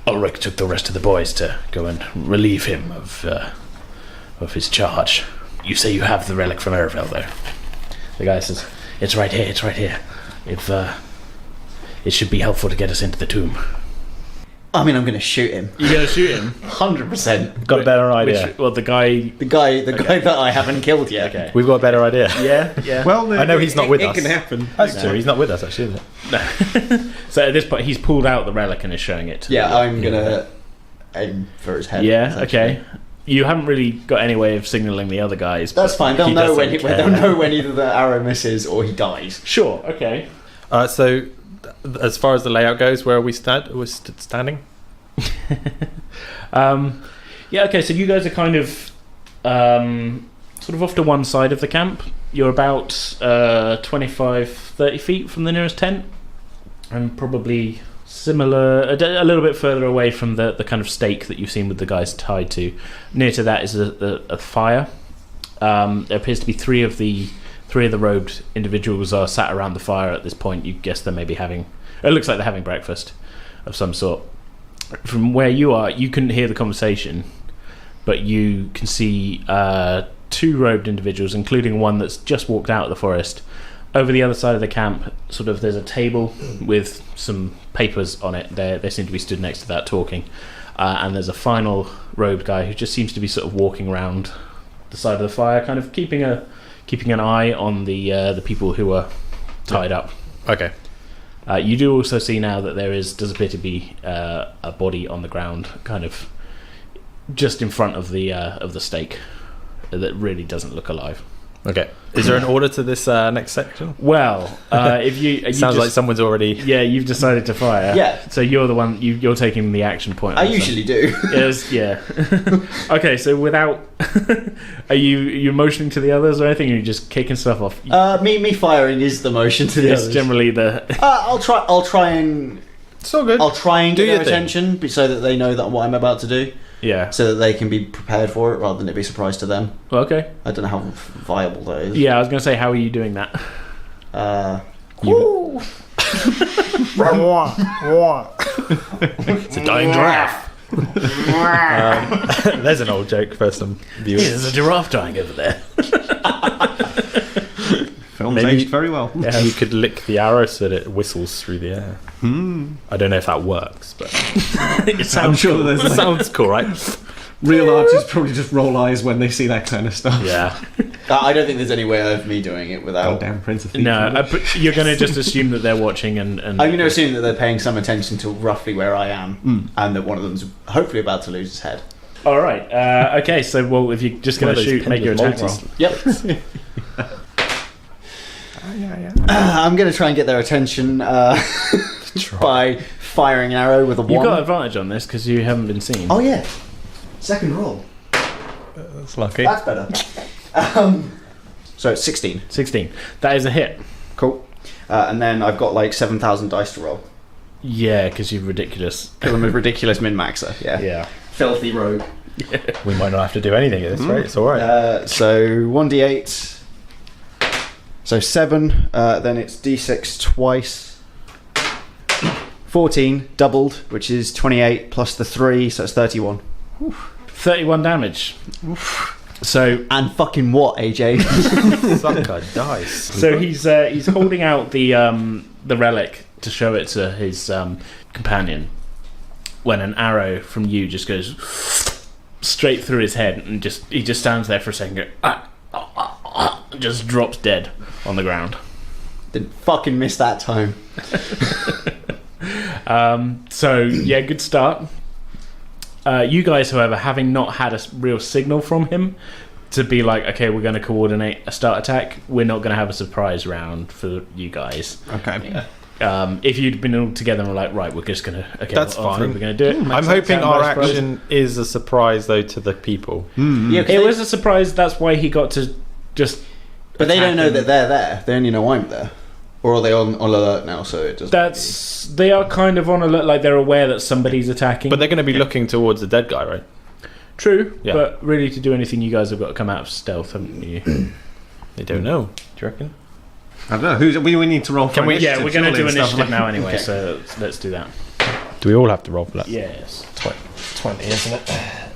[SPEAKER 1] Ulrich took the rest of the boys to go and relieve him of his charge. You say you have the relic from Eravale, though. The guy says, it's right here. If it should be helpful to get us into the tomb.
[SPEAKER 5] I mean, I'm going to shoot him.
[SPEAKER 1] You're going to shoot him?
[SPEAKER 5] 100%.
[SPEAKER 4] Got a better idea.
[SPEAKER 1] The guy...
[SPEAKER 5] The guy that I haven't killed yet.
[SPEAKER 1] Okay.
[SPEAKER 4] We've got a better idea.
[SPEAKER 1] Yeah.
[SPEAKER 2] Well,
[SPEAKER 4] I know he's not with
[SPEAKER 2] it
[SPEAKER 4] us.
[SPEAKER 2] It can happen.
[SPEAKER 4] That's true. He's not with us, actually, is it?
[SPEAKER 1] So at this point, he's pulled out the relic and is showing it to
[SPEAKER 5] Yeah,
[SPEAKER 1] the-
[SPEAKER 5] I'm going to aim for his head.
[SPEAKER 1] Yeah,
[SPEAKER 5] essentially.
[SPEAKER 1] okay. You haven't really got any way of signalling the other guys.
[SPEAKER 5] That's
[SPEAKER 1] but
[SPEAKER 5] fine. They'll
[SPEAKER 1] he
[SPEAKER 5] know
[SPEAKER 1] doesn't care.
[SPEAKER 5] they'll know when either the arrow misses or he dies.
[SPEAKER 1] Sure, okay.
[SPEAKER 4] So, as far as the layout goes, where are we standing?
[SPEAKER 1] Yeah, okay, so you guys are kind of sort of off to one side of the camp. You're about 25-30 feet from the nearest tent, and probably similar, a little bit further away from the kind of stake that you've seen with the guys tied to. Near to that is a fire. There appears to be three of the robed individuals are sat around the fire at this point. You guess they may be having... It looks like they're having breakfast of some sort. From where you are, you couldn't hear the conversation, but you can see two robed individuals, including one that's just walked out of the forest. Over the other side of the camp, sort of, there's a table with some papers on it. They seem to be stood next to that talking. And there's a final robed guy who just seems to be sort of walking around the side of the fire, kind of keeping an eye on the people who are tied up.
[SPEAKER 4] Okay.
[SPEAKER 1] You do also see now that does appear to be a body on the ground, kind of just in front of the stake, that really doesn't look alive.
[SPEAKER 4] Okay. Is there an order to this next section?
[SPEAKER 1] Well, if you
[SPEAKER 4] Sounds like someone's already...
[SPEAKER 1] Yeah, you've decided to fire.
[SPEAKER 5] Yeah.
[SPEAKER 1] So you're the one. You're taking the action point.
[SPEAKER 5] I usually do.
[SPEAKER 1] Yeah. Okay. So without, are you motioning to the others or anything? Or are you just kicking stuff off?
[SPEAKER 5] Me firing is the motion to the
[SPEAKER 1] It's
[SPEAKER 5] others.
[SPEAKER 1] generally the.
[SPEAKER 5] I'll try and
[SPEAKER 4] It's all good.
[SPEAKER 5] I'll try and
[SPEAKER 4] Do
[SPEAKER 5] get their
[SPEAKER 4] your thing.
[SPEAKER 5] attention so that they know that what I'm about to do,
[SPEAKER 1] Yeah.
[SPEAKER 5] so that they can be prepared for it rather than it be a surprise to them.
[SPEAKER 1] Okay.
[SPEAKER 5] I don't know how viable that is.
[SPEAKER 1] Yeah, I was going to say, how are you doing that?
[SPEAKER 4] It's a dying giraffe. There's an old joke for some viewers.
[SPEAKER 1] There's a giraffe dying over there.
[SPEAKER 2] Film's
[SPEAKER 4] Maybe-
[SPEAKER 2] aged very well.
[SPEAKER 4] You could lick the arrow so that it whistles through the air. I don't know if that works, but
[SPEAKER 1] It
[SPEAKER 2] I'm
[SPEAKER 1] sounds
[SPEAKER 2] sure
[SPEAKER 1] cool.
[SPEAKER 2] there's
[SPEAKER 4] it sounds cool, right?
[SPEAKER 2] real artists probably just roll eyes when they see that kind of stuff.
[SPEAKER 4] Yeah.
[SPEAKER 5] I don't think there's any way of me doing it without.
[SPEAKER 2] Goddamn Prince of Thieves.
[SPEAKER 1] No, you're going to just assume that they're watching and
[SPEAKER 5] I'm going to assume that they're paying some attention to roughly where I am, and that one of them's hopefully about to lose his head.
[SPEAKER 1] All right. Okay. So, well, if you're just going to shoot, make your attack roll.
[SPEAKER 5] Yep. I'm going to try and get their attention by firing an arrow with a
[SPEAKER 1] You've
[SPEAKER 5] wand.
[SPEAKER 1] got advantage on this because you haven't been seen.
[SPEAKER 5] Oh yeah, second roll.
[SPEAKER 4] That's lucky.
[SPEAKER 5] That's better. So it's 16.
[SPEAKER 1] 16. That is a hit.
[SPEAKER 5] Cool. And then I've got like 7,000 dice to roll.
[SPEAKER 1] Yeah, because you're ridiculous.
[SPEAKER 5] Because I'm a ridiculous min-maxer. Yeah.
[SPEAKER 1] Yeah.
[SPEAKER 5] Filthy rogue.
[SPEAKER 4] We might not have to do anything at this rate. It's all right.
[SPEAKER 5] So 1d8. So 7. Then it's d6 twice. 14 doubled, which is 28 plus the 3, so it's 31.
[SPEAKER 1] 31 damage. So
[SPEAKER 5] And fucking what, AJ?
[SPEAKER 4] Suck a dice.
[SPEAKER 1] So he's holding out the relic to show it to his companion when an arrow from you just goes straight through his head and he just stands there for a second and just drops dead on the ground.
[SPEAKER 5] Didn't fucking miss that time.
[SPEAKER 1] So yeah, good start. You guys, however, having not had a real signal from him to be like, okay, we're going to coordinate a start attack, we're not going to have a surprise round for you guys.
[SPEAKER 2] Okay.
[SPEAKER 1] If you'd been all together and were like, right, we're just going to, okay,
[SPEAKER 4] That's
[SPEAKER 1] we're
[SPEAKER 4] fine.
[SPEAKER 1] going to do it.
[SPEAKER 4] I'm hoping
[SPEAKER 1] Sound
[SPEAKER 4] our
[SPEAKER 1] by surprise.
[SPEAKER 4] action is a surprise, though, to the people.
[SPEAKER 5] Yeah, 'cause
[SPEAKER 1] It
[SPEAKER 5] they-
[SPEAKER 1] was a surprise. That's why he got to just.
[SPEAKER 5] but they don't know
[SPEAKER 1] attack
[SPEAKER 5] that they're there. They only know I'm there. Or are they on alert now? So it just
[SPEAKER 1] They are kind of on alert, like they're aware that somebody's attacking.
[SPEAKER 4] But they're going to be looking towards the dead guy, right?
[SPEAKER 1] True,
[SPEAKER 4] Yeah.
[SPEAKER 1] but really to do anything, you guys have got to come out of stealth, haven't you?
[SPEAKER 4] They don't know. Do you reckon?
[SPEAKER 2] I don't know. We need to roll for
[SPEAKER 4] Can we-
[SPEAKER 2] initiative,
[SPEAKER 1] Yeah, we're going to
[SPEAKER 2] surely,
[SPEAKER 1] do
[SPEAKER 2] and stuff
[SPEAKER 1] initiative
[SPEAKER 2] like-
[SPEAKER 1] now anyway,
[SPEAKER 5] Okay.
[SPEAKER 1] so let's do that.
[SPEAKER 4] Do we all have to roll for that?
[SPEAKER 1] Yes.
[SPEAKER 2] 20, isn't it?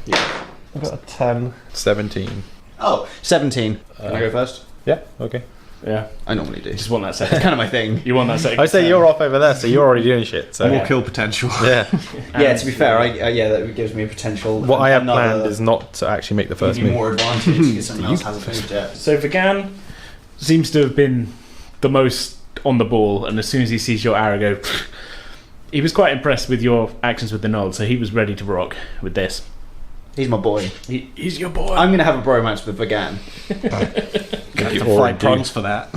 [SPEAKER 2] Yeah. I've got a 10.
[SPEAKER 4] 17.
[SPEAKER 5] Oh, 17. Can I go first?
[SPEAKER 4] Yeah, okay.
[SPEAKER 1] Yeah.
[SPEAKER 5] I normally do.
[SPEAKER 1] Just want that
[SPEAKER 5] It's
[SPEAKER 1] second.
[SPEAKER 5] kind of my thing.
[SPEAKER 1] You want that second.
[SPEAKER 4] I say you're off over there, so you're already doing shit. So
[SPEAKER 2] More kill potential.
[SPEAKER 4] yeah.
[SPEAKER 5] Yeah, to be fair, that gives me a potential.
[SPEAKER 4] What I have
[SPEAKER 5] another-
[SPEAKER 4] planned is not to actually make the first
[SPEAKER 5] give you
[SPEAKER 4] move.
[SPEAKER 5] more advantage because someone else hasn't moved yet.
[SPEAKER 1] So Vagan seems to have been the most on the ball, and as soon as he sees your arrow go, he was quite impressed with your actions with the nod, so he was ready to rock with this.
[SPEAKER 5] He's my boy.
[SPEAKER 1] He's your boy.
[SPEAKER 5] I'm going to have a bromance with Vagan.
[SPEAKER 2] Got
[SPEAKER 4] You
[SPEAKER 2] to
[SPEAKER 4] already
[SPEAKER 2] fight
[SPEAKER 4] do.
[SPEAKER 2] Prance for that.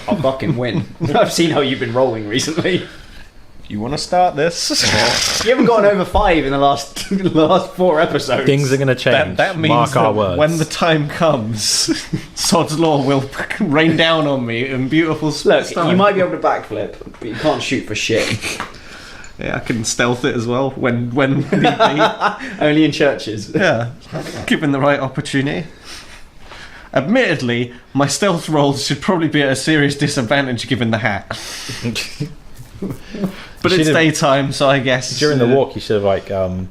[SPEAKER 5] I'll fucking win. I've seen how you've been rolling recently.
[SPEAKER 2] You want to start this?
[SPEAKER 5] You haven't gotten over 5 in the last 4 episodes.
[SPEAKER 4] Things are going to change.
[SPEAKER 2] That means
[SPEAKER 4] Mark
[SPEAKER 2] that
[SPEAKER 4] our words.
[SPEAKER 2] when the time comes, Sod's Law will rain down on me in beautiful
[SPEAKER 5] Look,
[SPEAKER 2] style.
[SPEAKER 5] you might be able to backflip, but you can't shoot for shit.
[SPEAKER 2] Yeah, I can stealth it as well when need be.
[SPEAKER 5] Only in churches.
[SPEAKER 2] Yeah, given the right opportunity. Admittedly, my stealth rolls should probably be at a serious disadvantage given the hat. But
[SPEAKER 4] You
[SPEAKER 2] it's
[SPEAKER 4] should've-
[SPEAKER 2] daytime, so I guess
[SPEAKER 4] During the walk, you should have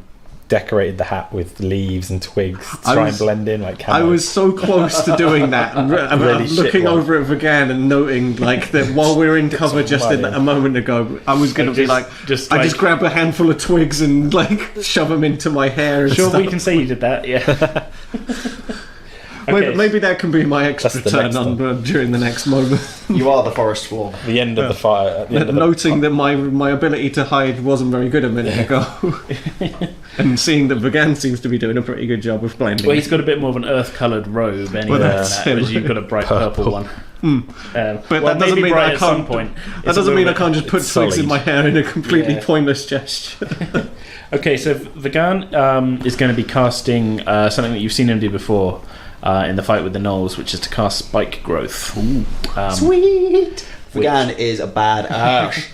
[SPEAKER 4] decorated the hat with leaves and twigs to
[SPEAKER 2] I
[SPEAKER 4] try
[SPEAKER 2] was-
[SPEAKER 4] and blend in like
[SPEAKER 2] I
[SPEAKER 4] camo.
[SPEAKER 2] was so close to doing that, and
[SPEAKER 4] Really shit
[SPEAKER 2] looking
[SPEAKER 4] one.
[SPEAKER 2] over at Vagan and noting like that while we were in cover
[SPEAKER 4] some
[SPEAKER 2] just
[SPEAKER 4] money.
[SPEAKER 2] a moment ago, I was going to be like, I just grab a handful of twigs and like shove them into my hair. And
[SPEAKER 1] Sure,
[SPEAKER 2] stuff.
[SPEAKER 1] we can say you did that. Yeah.
[SPEAKER 2] Maybe that can be my extra
[SPEAKER 4] That's the
[SPEAKER 2] turn
[SPEAKER 4] next
[SPEAKER 2] on during the next moment.
[SPEAKER 5] You are the forest floor.
[SPEAKER 4] the end of the fire. At the end of the
[SPEAKER 2] Noting that my ability to hide wasn't very good a minute ago, and seeing that Vagan seems to be doing a pretty good job of blending.
[SPEAKER 1] Well, he's got a bit more of an earth-coloured robe anyway,
[SPEAKER 2] Well, that's him.
[SPEAKER 1] whereas you've got a bright purple one.
[SPEAKER 2] But
[SPEAKER 1] Well,
[SPEAKER 2] that doesn't
[SPEAKER 1] maybe
[SPEAKER 2] mean
[SPEAKER 1] bright
[SPEAKER 2] that I
[SPEAKER 1] at some
[SPEAKER 2] can't.
[SPEAKER 1] point.
[SPEAKER 2] That
[SPEAKER 1] It's a
[SPEAKER 2] doesn't mean I
[SPEAKER 1] little
[SPEAKER 2] can't just put
[SPEAKER 4] it's
[SPEAKER 2] twigs in
[SPEAKER 4] sullied.
[SPEAKER 2] my hair in a completely
[SPEAKER 1] Yeah.
[SPEAKER 2] pointless gesture.
[SPEAKER 1] Okay, so Vagan is going to be casting something that you've seen him do before in the fight with the gnolls, which is to cast Spike Growth.
[SPEAKER 5] Sweet! Vagan is a bad ass.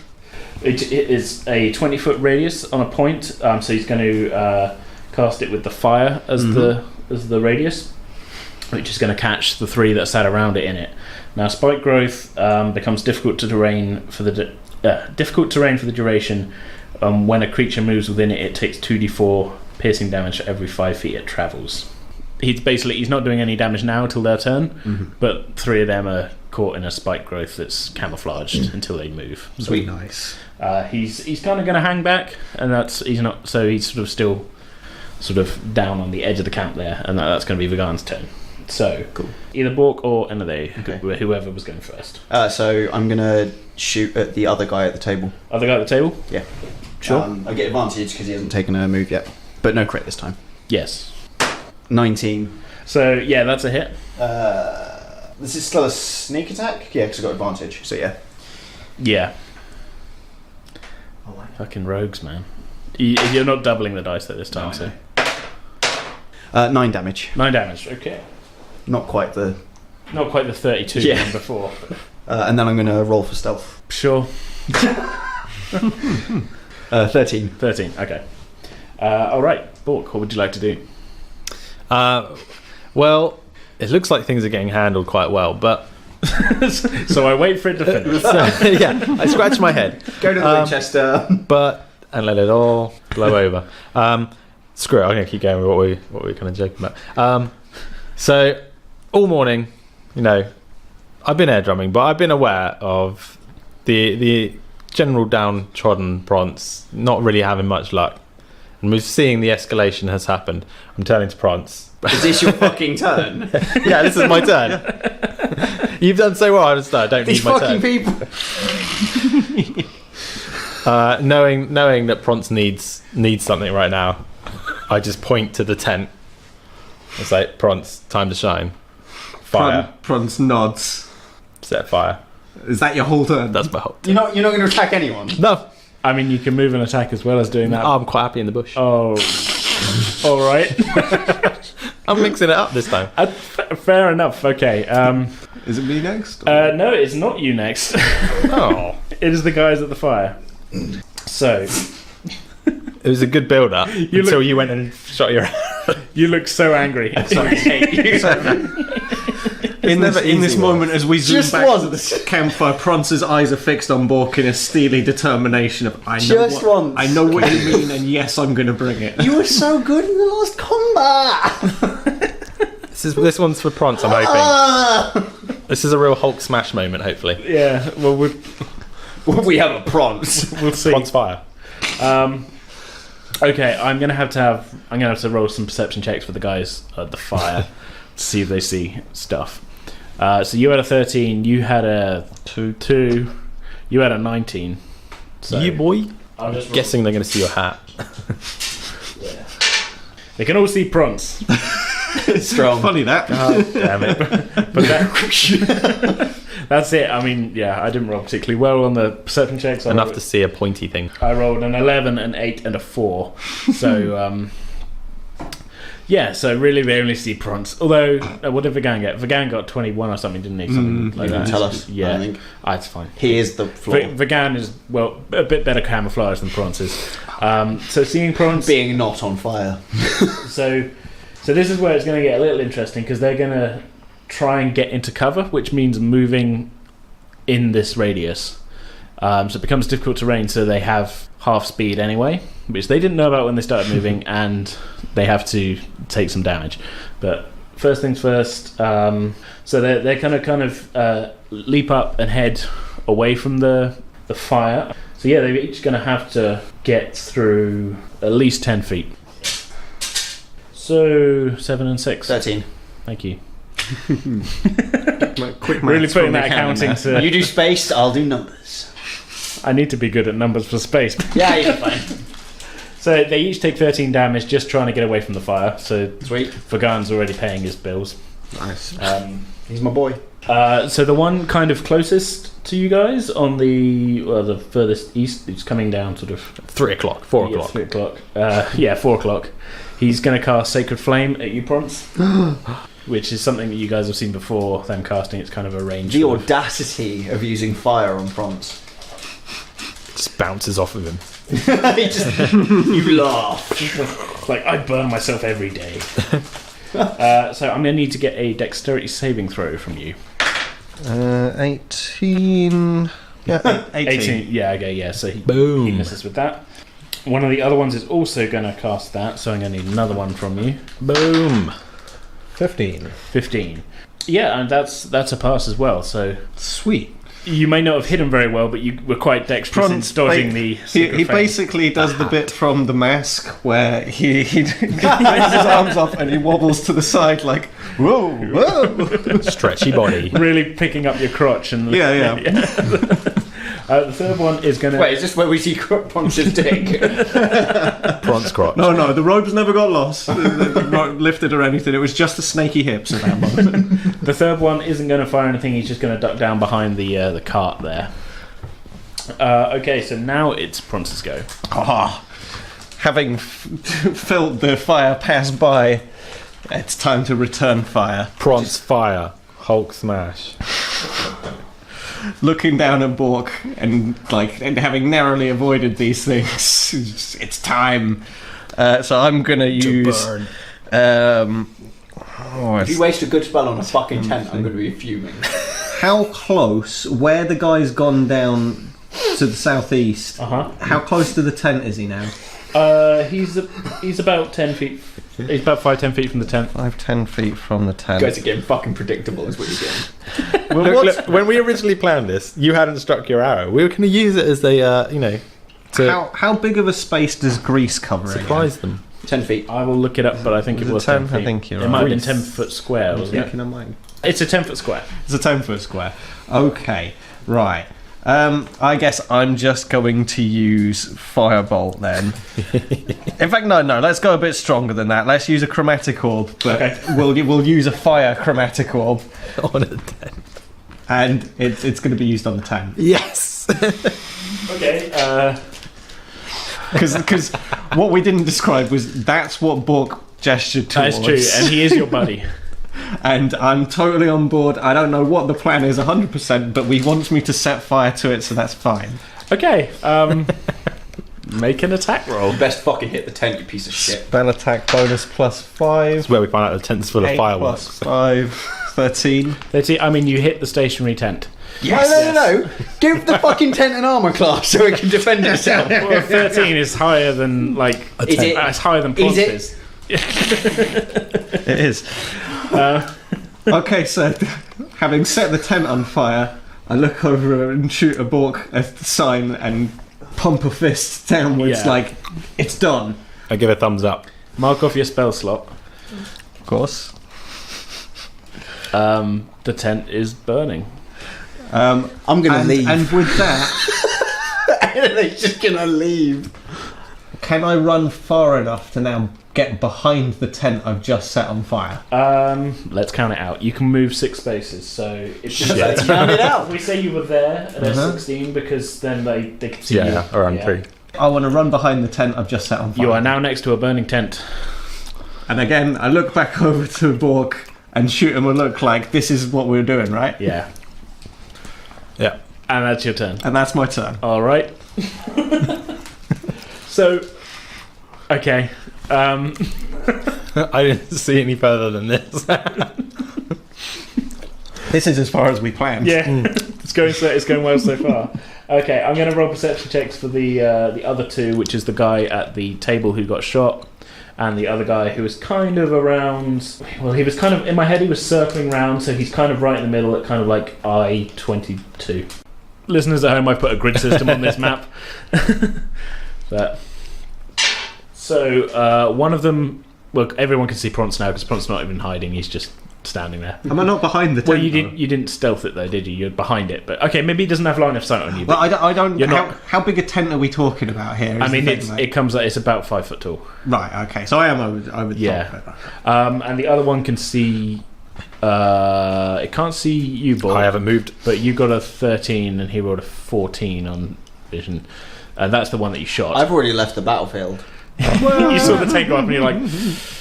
[SPEAKER 1] It is a 20-foot radius on a point, so he's going to cast it with the fire as the radius, which is going to catch the 3 that sat around it in it. Now, Spike Growth becomes difficult terrain for the duration. When a creature moves within it, it takes 2d4 piercing damage for every 5 feet it travels. He's not doing any damage now till their turn, but 3 of them are caught in a spike growth that's camouflaged until they move.
[SPEAKER 2] Sweet, nice.
[SPEAKER 1] He's kind of going to hang back, and he's sort of still sort of down on the edge of the camp there, and that's going to be Vagan's turn. So
[SPEAKER 5] Cool.
[SPEAKER 1] either Bork or Enade,
[SPEAKER 5] Okay.
[SPEAKER 1] whoever was going first.
[SPEAKER 5] So I'm gonna shoot at the other guy at the table.
[SPEAKER 1] Other guy at the table?
[SPEAKER 5] Yeah.
[SPEAKER 1] Sure.
[SPEAKER 5] I get advantage because he hasn't taken a move yet, but no crit this time.
[SPEAKER 1] Yes.
[SPEAKER 5] 19.
[SPEAKER 1] So yeah, that's a hit.
[SPEAKER 5] This is still a sneak attack? Yeah, because I got advantage. So yeah.
[SPEAKER 1] Yeah. Fucking rogues, man. You're not doubling the dice though this time, so
[SPEAKER 5] 9 damage.
[SPEAKER 1] 9 damage. Okay.
[SPEAKER 5] Not quite the.
[SPEAKER 1] Not quite the 32
[SPEAKER 5] Yeah.
[SPEAKER 1] from before.
[SPEAKER 5] And then I'm gonna roll for stealth.
[SPEAKER 1] Sure.
[SPEAKER 5] 13.
[SPEAKER 1] 13. Okay. All right, Bork. What would you like to do?
[SPEAKER 4] Well, it looks like things are getting handled quite well, but
[SPEAKER 1] So I wait for it to finish.
[SPEAKER 4] yeah, I scratch my head.
[SPEAKER 5] Go to the Winchester.
[SPEAKER 4] And let it all blow over. Screw it, I'm going to keep going with what we're kind of joking about. So, all morning, I've been air drumming, but I've been aware of the general downtrodden Prance not really having much luck. And we're seeing the escalation has happened. I'm turning to Prance.
[SPEAKER 5] Is this your fucking turn?
[SPEAKER 4] Yeah, this is my turn. You've done so well, I don't
[SPEAKER 5] These
[SPEAKER 4] need my
[SPEAKER 5] fucking
[SPEAKER 4] turn.
[SPEAKER 5] people.
[SPEAKER 4] Knowing that Prance needs something right now, I just point to the tent. It's like, Prance, time to shine. Fire.
[SPEAKER 2] Prance nods.
[SPEAKER 4] Set fire.
[SPEAKER 2] Is that your whole turn?
[SPEAKER 4] That's my whole.
[SPEAKER 5] You're not going to attack anyone.
[SPEAKER 4] No,
[SPEAKER 1] I mean, you can move and attack as well as doing that.
[SPEAKER 4] I'm quite happy in the bush.
[SPEAKER 1] Oh. All right.
[SPEAKER 4] I'm mixing it up this time.
[SPEAKER 1] Fair enough. Okay.
[SPEAKER 2] Is it me next?
[SPEAKER 1] No, it's not you next.
[SPEAKER 4] Oh,
[SPEAKER 1] It is the guys at the fire. So
[SPEAKER 4] it was a good build up until you went and shot your.
[SPEAKER 1] you look so angry.
[SPEAKER 2] In this
[SPEAKER 4] easy
[SPEAKER 2] moment, as we zoom
[SPEAKER 5] Just
[SPEAKER 2] back to
[SPEAKER 5] once.
[SPEAKER 2] the campfire, Prance's eyes are fixed on Bork in a steely determination of I know
[SPEAKER 5] Just once.
[SPEAKER 2] I know what you mean, and yes, I'm going to bring it.
[SPEAKER 5] You were so good in the last combat.
[SPEAKER 4] This one's for Prance, I'm hoping.
[SPEAKER 5] Ah!
[SPEAKER 4] This is a real Hulk smash moment, hopefully.
[SPEAKER 1] Yeah, well,
[SPEAKER 5] We have a prompt.
[SPEAKER 1] we'll see.
[SPEAKER 4] Bronze fire.
[SPEAKER 1] Okay, I'm gonna have to roll some perception checks for the guys at the fire to see if they see stuff. So you had a 13, you had a 2, you had a 19. So
[SPEAKER 4] You boy?
[SPEAKER 1] I'm just
[SPEAKER 4] Guessing they're going to see your hat.
[SPEAKER 1] Yeah. They can all see Prance.
[SPEAKER 5] Strong.
[SPEAKER 2] Funny that.
[SPEAKER 1] God damn it! But that's it. I mean, yeah, I didn't roll particularly well on the perception checks.
[SPEAKER 4] Enough to see a pointy thing.
[SPEAKER 1] I rolled an 11, an 8, and a 4. So, yeah, so really they only see Prance. Although, what did Vagan get? Vagan got 21 or something, didn't he? Something like
[SPEAKER 5] You
[SPEAKER 1] that.
[SPEAKER 5] can tell us.
[SPEAKER 1] Yeah,
[SPEAKER 5] I think.
[SPEAKER 1] It's fine.
[SPEAKER 5] Here's the floor.
[SPEAKER 1] Vagan is, well, a bit better camouflage than Prance is. So seeing Prance...
[SPEAKER 5] Being not on fire.
[SPEAKER 1] So this is where it's going to get a little interesting, because they're going to try and get into cover, which means moving in this radius. So it becomes difficult terrain, so they have half speed anyway, which they didn't know about when they started moving, and they have to take some damage. But first things first, so they're kind of leap up and head away from the fire. So yeah, they're each going to have to get through at least 10 feet. So 7 and 6.
[SPEAKER 5] 13.
[SPEAKER 1] Thank you.
[SPEAKER 2] Quick
[SPEAKER 1] Really
[SPEAKER 2] maths
[SPEAKER 1] putting
[SPEAKER 2] from
[SPEAKER 1] that
[SPEAKER 2] the cannon
[SPEAKER 1] accounting
[SPEAKER 2] there.
[SPEAKER 1] to...
[SPEAKER 5] You do space, I'll do numbers.
[SPEAKER 1] I need to be good at numbers for space.
[SPEAKER 5] Yeah, you're fine.
[SPEAKER 1] So they each take 13 damage just trying to get away from the fire. So
[SPEAKER 5] Sweet.
[SPEAKER 1] Vagan's already paying his bills.
[SPEAKER 2] Nice.
[SPEAKER 5] He's my boy.
[SPEAKER 1] So the one kind of closest to you guys on the furthest east, who's coming down sort of
[SPEAKER 4] 3 o'clock, 4
[SPEAKER 1] yeah,
[SPEAKER 4] o'clock.
[SPEAKER 1] 3 o'clock. 4 o'clock. He's going to cast Sacred Flame at you, Prance, which is something that you guys have seen before. Them casting, it's kind of a range.
[SPEAKER 5] The audacity of using fire on Prance.
[SPEAKER 4] Just bounces off of him.
[SPEAKER 5] You laugh.
[SPEAKER 1] It's like I burn myself every day. So I'm going to need to get a dexterity saving throw from you.
[SPEAKER 2] 18. Yeah, 18.
[SPEAKER 1] Yeah, okay, yeah. So he
[SPEAKER 4] Boom.
[SPEAKER 1] misses with that. One of the other ones is also going to cast that, so I'm going to need another one from you.
[SPEAKER 4] Boom.
[SPEAKER 2] 15.
[SPEAKER 1] 15. Yeah, and that's a pass as well. So
[SPEAKER 2] Sweet.
[SPEAKER 1] you may not have hidden very well, but you were quite dexterous in dodging the.
[SPEAKER 2] He basically does the bit from The Mask where he takes his arms off and he wobbles to the side like, whoa, whoa.
[SPEAKER 4] Stretchy body.
[SPEAKER 1] really picking up your crotch and.
[SPEAKER 2] Yeah.
[SPEAKER 1] The third one is going to.
[SPEAKER 5] Wait, is this where we see Prance's dick?
[SPEAKER 4] Prance crotch.
[SPEAKER 2] No, the robes never got lost. Not lifted or anything. It was just the snaky hips at that moment.
[SPEAKER 1] The third one isn't going to fire anything. He's just going to duck down behind the cart there. Okay, so now it's Prance's go.
[SPEAKER 2] Having felt the fire pass by, it's time to return fire.
[SPEAKER 4] Prance fire. Hulk smash.
[SPEAKER 2] Looking down at Bork and having narrowly avoided these things, it's time. So I'm gonna use.
[SPEAKER 4] burn.
[SPEAKER 5] If you waste a good spell on a fucking tent, I'm going to be fuming.
[SPEAKER 2] How close? Where the guy's gone down to the southeast? How close to the tent is he now?
[SPEAKER 1] He's about 10 feet. He's about 5-10 feet from the tent.
[SPEAKER 2] 5-10 feet from the tent.
[SPEAKER 5] You guys are getting fucking predictable, is what you're getting.
[SPEAKER 2] Well,
[SPEAKER 4] Look, when we originally planned this, you hadn't struck your arrow. We were going to use it as to
[SPEAKER 2] how big of a space does Greece cover?
[SPEAKER 4] surprise them.
[SPEAKER 5] 10 feet.
[SPEAKER 1] I will look it up, but I think
[SPEAKER 2] Was
[SPEAKER 1] it
[SPEAKER 2] it
[SPEAKER 1] was
[SPEAKER 2] 10?
[SPEAKER 1] 10 feet.
[SPEAKER 2] I think you're
[SPEAKER 1] It might have been
[SPEAKER 2] right.
[SPEAKER 1] 10 foot square, wasn't it?
[SPEAKER 2] Thinking I might.
[SPEAKER 1] It's a 10 foot square.
[SPEAKER 2] It's a 10-foot square. Okay, right. I guess I'm just going to use Firebolt then. In fact, no, let's go a bit stronger than that. Let's use a Chromatic Orb, but
[SPEAKER 1] Okay.
[SPEAKER 2] we'll use a Fire Chromatic Orb,
[SPEAKER 4] On a 10.
[SPEAKER 2] and it's going to be used on the tank.
[SPEAKER 4] Yes!
[SPEAKER 1] Okay.
[SPEAKER 2] Because what we didn't describe was that's what Bork gestured towards.
[SPEAKER 1] That's true, and he is your buddy.
[SPEAKER 2] And I'm totally on board. I don't know what the plan is 100%, but he wants me to set fire to it, so that's fine.
[SPEAKER 1] Okay. Make an attack roll.
[SPEAKER 5] Best fucking hit the tent, you piece of shit.
[SPEAKER 2] Spell attack bonus +5.
[SPEAKER 4] That's where we find out the tent's full of
[SPEAKER 2] 8
[SPEAKER 4] fireworks.
[SPEAKER 2] plus 5, 13.
[SPEAKER 1] I mean, you hit the stationary tent.
[SPEAKER 5] Yes. No. Give the fucking tent an armor class so it can defend itself.
[SPEAKER 1] Well, 13 is higher than,
[SPEAKER 5] Is it?
[SPEAKER 1] it's higher than
[SPEAKER 5] Is it?
[SPEAKER 1] Ponce's.
[SPEAKER 2] It is. Okay, so having set the tent on fire, I look over and shoot a Bork a sign and pump a fist downwards like, it's done.
[SPEAKER 4] I give a thumbs up.
[SPEAKER 1] Mark off your spell slot.
[SPEAKER 2] Of course.
[SPEAKER 1] The tent is burning.
[SPEAKER 5] I'm gonna leave.
[SPEAKER 2] And with that...
[SPEAKER 5] They're just gonna leave.
[SPEAKER 2] Can I run far enough to now get behind the tent I've just set on fire?
[SPEAKER 1] Let's count it out. You can move 6 spaces, so if
[SPEAKER 5] Let's count it out.
[SPEAKER 1] we say you were there and there's 16, because then they can see you.
[SPEAKER 4] Around 3.
[SPEAKER 2] I want to run behind the tent I've just set on fire.
[SPEAKER 1] You are now next to a burning tent.
[SPEAKER 2] And again, I look back over to Bork and shoot him a look like, this is what we're doing, right?
[SPEAKER 1] Yeah.
[SPEAKER 4] Yeah.
[SPEAKER 1] And that's your turn.
[SPEAKER 2] And that's my turn.
[SPEAKER 1] All right. So, okay.
[SPEAKER 4] I didn't see any further than this.
[SPEAKER 2] This is as far as we planned.
[SPEAKER 1] Yeah, it's going well so far. Okay, I'm going to roll perception checks for the other two, which is the guy at the table who got shot, and the other guy who was kind of around. Well, he was kind of in my head. He was circling round, so he's kind of right in the middle at kind of like I-22. Listeners at home, I've put a grid system on this map. So one of them. Well, everyone can see Prance now because Prance not even hiding. He's just standing there.
[SPEAKER 2] Am I not behind the tent?
[SPEAKER 1] Well, you didn't stealth it though, did you? You're behind it, but okay, maybe he doesn't have line of sight on you.
[SPEAKER 2] Well, I don't.
[SPEAKER 1] You're
[SPEAKER 2] How,
[SPEAKER 1] not-
[SPEAKER 2] how big a tent are we talking about here?
[SPEAKER 1] I mean, it comes like it's about 5 foot tall.
[SPEAKER 2] Right. Okay. So I am over the
[SPEAKER 1] Yeah.
[SPEAKER 2] top.
[SPEAKER 1] And the other one can see. It can't see you, boy.
[SPEAKER 4] I haven't moved.
[SPEAKER 1] But you got a 13, and he rolled a 14 on vision, and that's the one that you shot.
[SPEAKER 5] I've already left the battlefield.
[SPEAKER 1] You saw the tank go up, and you're like,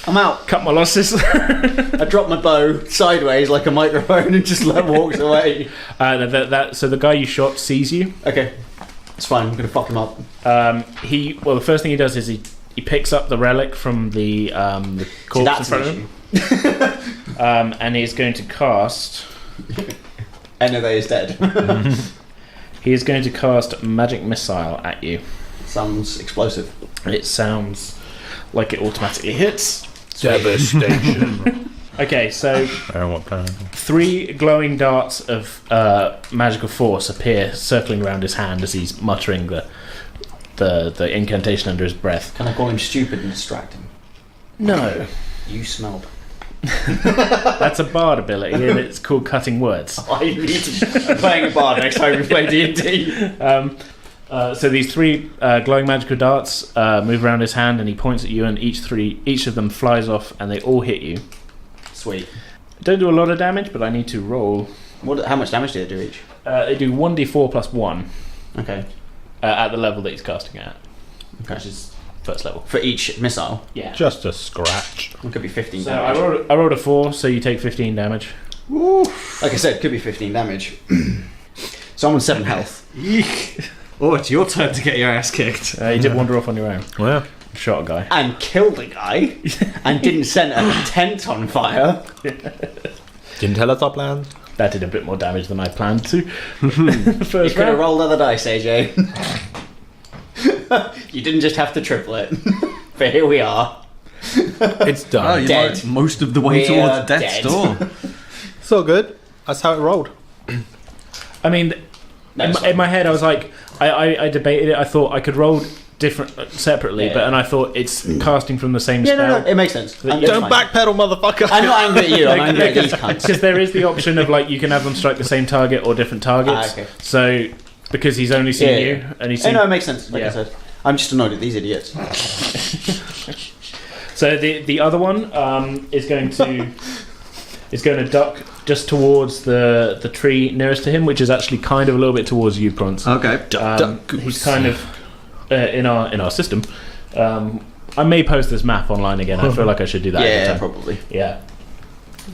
[SPEAKER 5] I'm out.
[SPEAKER 1] cut my losses.
[SPEAKER 5] I dropped my bow sideways like a microphone and just walks away.
[SPEAKER 1] So the guy you shot sees you.
[SPEAKER 5] Okay, it's fine. I'm gonna fuck him up.
[SPEAKER 1] The first thing he does is he picks up the relic from the corpse in front of him. And he's going to cast.
[SPEAKER 5] Enove is dead.
[SPEAKER 1] He is going to cast magic missile at you.
[SPEAKER 5] Sounds explosive.
[SPEAKER 1] It sounds like it automatically hits.
[SPEAKER 4] Devastation.
[SPEAKER 1] Okay, so
[SPEAKER 4] I don't want plan.
[SPEAKER 1] 3 glowing darts of magical force appear circling around his hand as he's muttering the incantation under his breath.
[SPEAKER 5] Can I call him stupid and distract him?
[SPEAKER 1] No.
[SPEAKER 5] You smelled.
[SPEAKER 1] That's a bard ability, and it's called cutting words.
[SPEAKER 5] I need to playing a bard next time we play D&D.
[SPEAKER 1] So these 3 glowing magical darts move around his hand, and he points at you, and each of them flies off, and they all hit you.
[SPEAKER 5] Sweet.
[SPEAKER 1] Don't do a lot of damage, but I need to roll.
[SPEAKER 5] How much damage do they do each?
[SPEAKER 1] They do 1d4 plus 1
[SPEAKER 5] Okay.
[SPEAKER 1] at the level that he's casting at,
[SPEAKER 5] Okay.
[SPEAKER 1] which is first level.
[SPEAKER 5] For each missile,
[SPEAKER 1] Yeah.
[SPEAKER 4] Just a scratch.
[SPEAKER 5] it could be 15
[SPEAKER 1] So
[SPEAKER 5] damage.
[SPEAKER 1] I rolled a 4, so you take 15 damage.
[SPEAKER 5] Like I said, it could be 15 damage. So I'm on 7 health.
[SPEAKER 2] Eek. Oh, it's your turn to get your ass kicked.
[SPEAKER 1] You did wander off on your own.
[SPEAKER 4] Well,
[SPEAKER 1] Shot a guy.
[SPEAKER 5] And killed a guy. And didn't set a tent on fire.
[SPEAKER 4] didn't tell us our plans.
[SPEAKER 1] That did a bit more damage than I planned to.
[SPEAKER 5] You
[SPEAKER 1] First
[SPEAKER 5] could have
[SPEAKER 1] round.
[SPEAKER 5] rolled other dice, AJ. You didn't just have to triple it. But here we are.
[SPEAKER 4] It's done.
[SPEAKER 2] Oh, you're
[SPEAKER 5] Dead.
[SPEAKER 2] like most of the way
[SPEAKER 5] We
[SPEAKER 2] towards
[SPEAKER 5] are
[SPEAKER 2] death's
[SPEAKER 5] dead.
[SPEAKER 2] door.
[SPEAKER 4] It's all good. That's how it rolled.
[SPEAKER 1] I mean,
[SPEAKER 5] No,
[SPEAKER 1] in my head, I was like, I debated it. I thought I could roll different separately,
[SPEAKER 5] Yeah.
[SPEAKER 1] and I thought it's casting from the same
[SPEAKER 5] yeah,
[SPEAKER 1] spell.
[SPEAKER 5] no, it makes sense.
[SPEAKER 1] Don't
[SPEAKER 4] Don't backpedal, motherfucker.
[SPEAKER 5] I'm not angry at you, I'm angry at these cunts.
[SPEAKER 1] Because there is the option of like you can have them strike the same target or different targets.
[SPEAKER 5] Okay.
[SPEAKER 1] So because he's only seen
[SPEAKER 5] Yeah,
[SPEAKER 1] you
[SPEAKER 5] yeah.
[SPEAKER 1] and he's
[SPEAKER 5] Yeah,
[SPEAKER 1] seen.
[SPEAKER 5] no, it makes sense, like
[SPEAKER 1] Yeah.
[SPEAKER 5] I said. I'm just annoyed at these idiots.
[SPEAKER 1] So the other one is going to duck just towards the tree nearest to him, which is actually kind of a little bit towards you, Prance.
[SPEAKER 2] Okay.
[SPEAKER 1] He's kind of in our system. I may post this map online again. I feel like I should do that. every
[SPEAKER 5] Yeah,
[SPEAKER 1] time.
[SPEAKER 5] probably.
[SPEAKER 1] Yeah.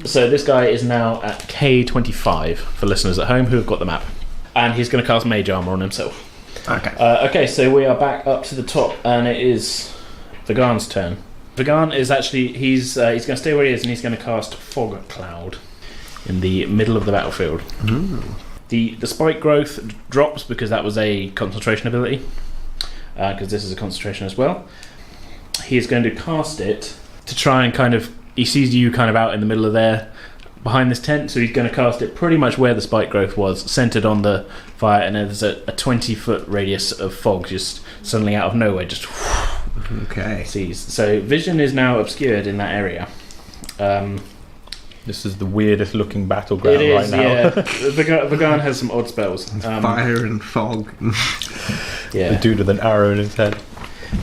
[SPEAKER 1] So this guy is now at K25 for listeners at home who have got the map, and he's going to cast Mage Armor on himself.
[SPEAKER 2] Okay.
[SPEAKER 1] Okay, so we are back up to the top, and it is Vagan's turn. Vagan is actually he's going to stay where he is, and he's going to cast Fog Cloud in the middle of the battlefield. The spike growth drops because that was a concentration ability, because this is a concentration as well. He is going to cast it to try and he sees you kind of out in the middle of there, behind this tent, so he's going to cast it pretty much where the spike growth was, centered on the fire, and there's a 20-foot radius of fog just suddenly out of nowhere, just
[SPEAKER 2] Okay.
[SPEAKER 1] sees. So vision is now obscured in that area.
[SPEAKER 4] This is the weirdest looking battleground
[SPEAKER 1] It
[SPEAKER 4] right
[SPEAKER 1] is,
[SPEAKER 4] now.
[SPEAKER 1] yeah. Vagan has some odd spells.
[SPEAKER 2] Fire and fog.
[SPEAKER 4] The
[SPEAKER 1] Yeah.
[SPEAKER 4] dude with an arrow in his head.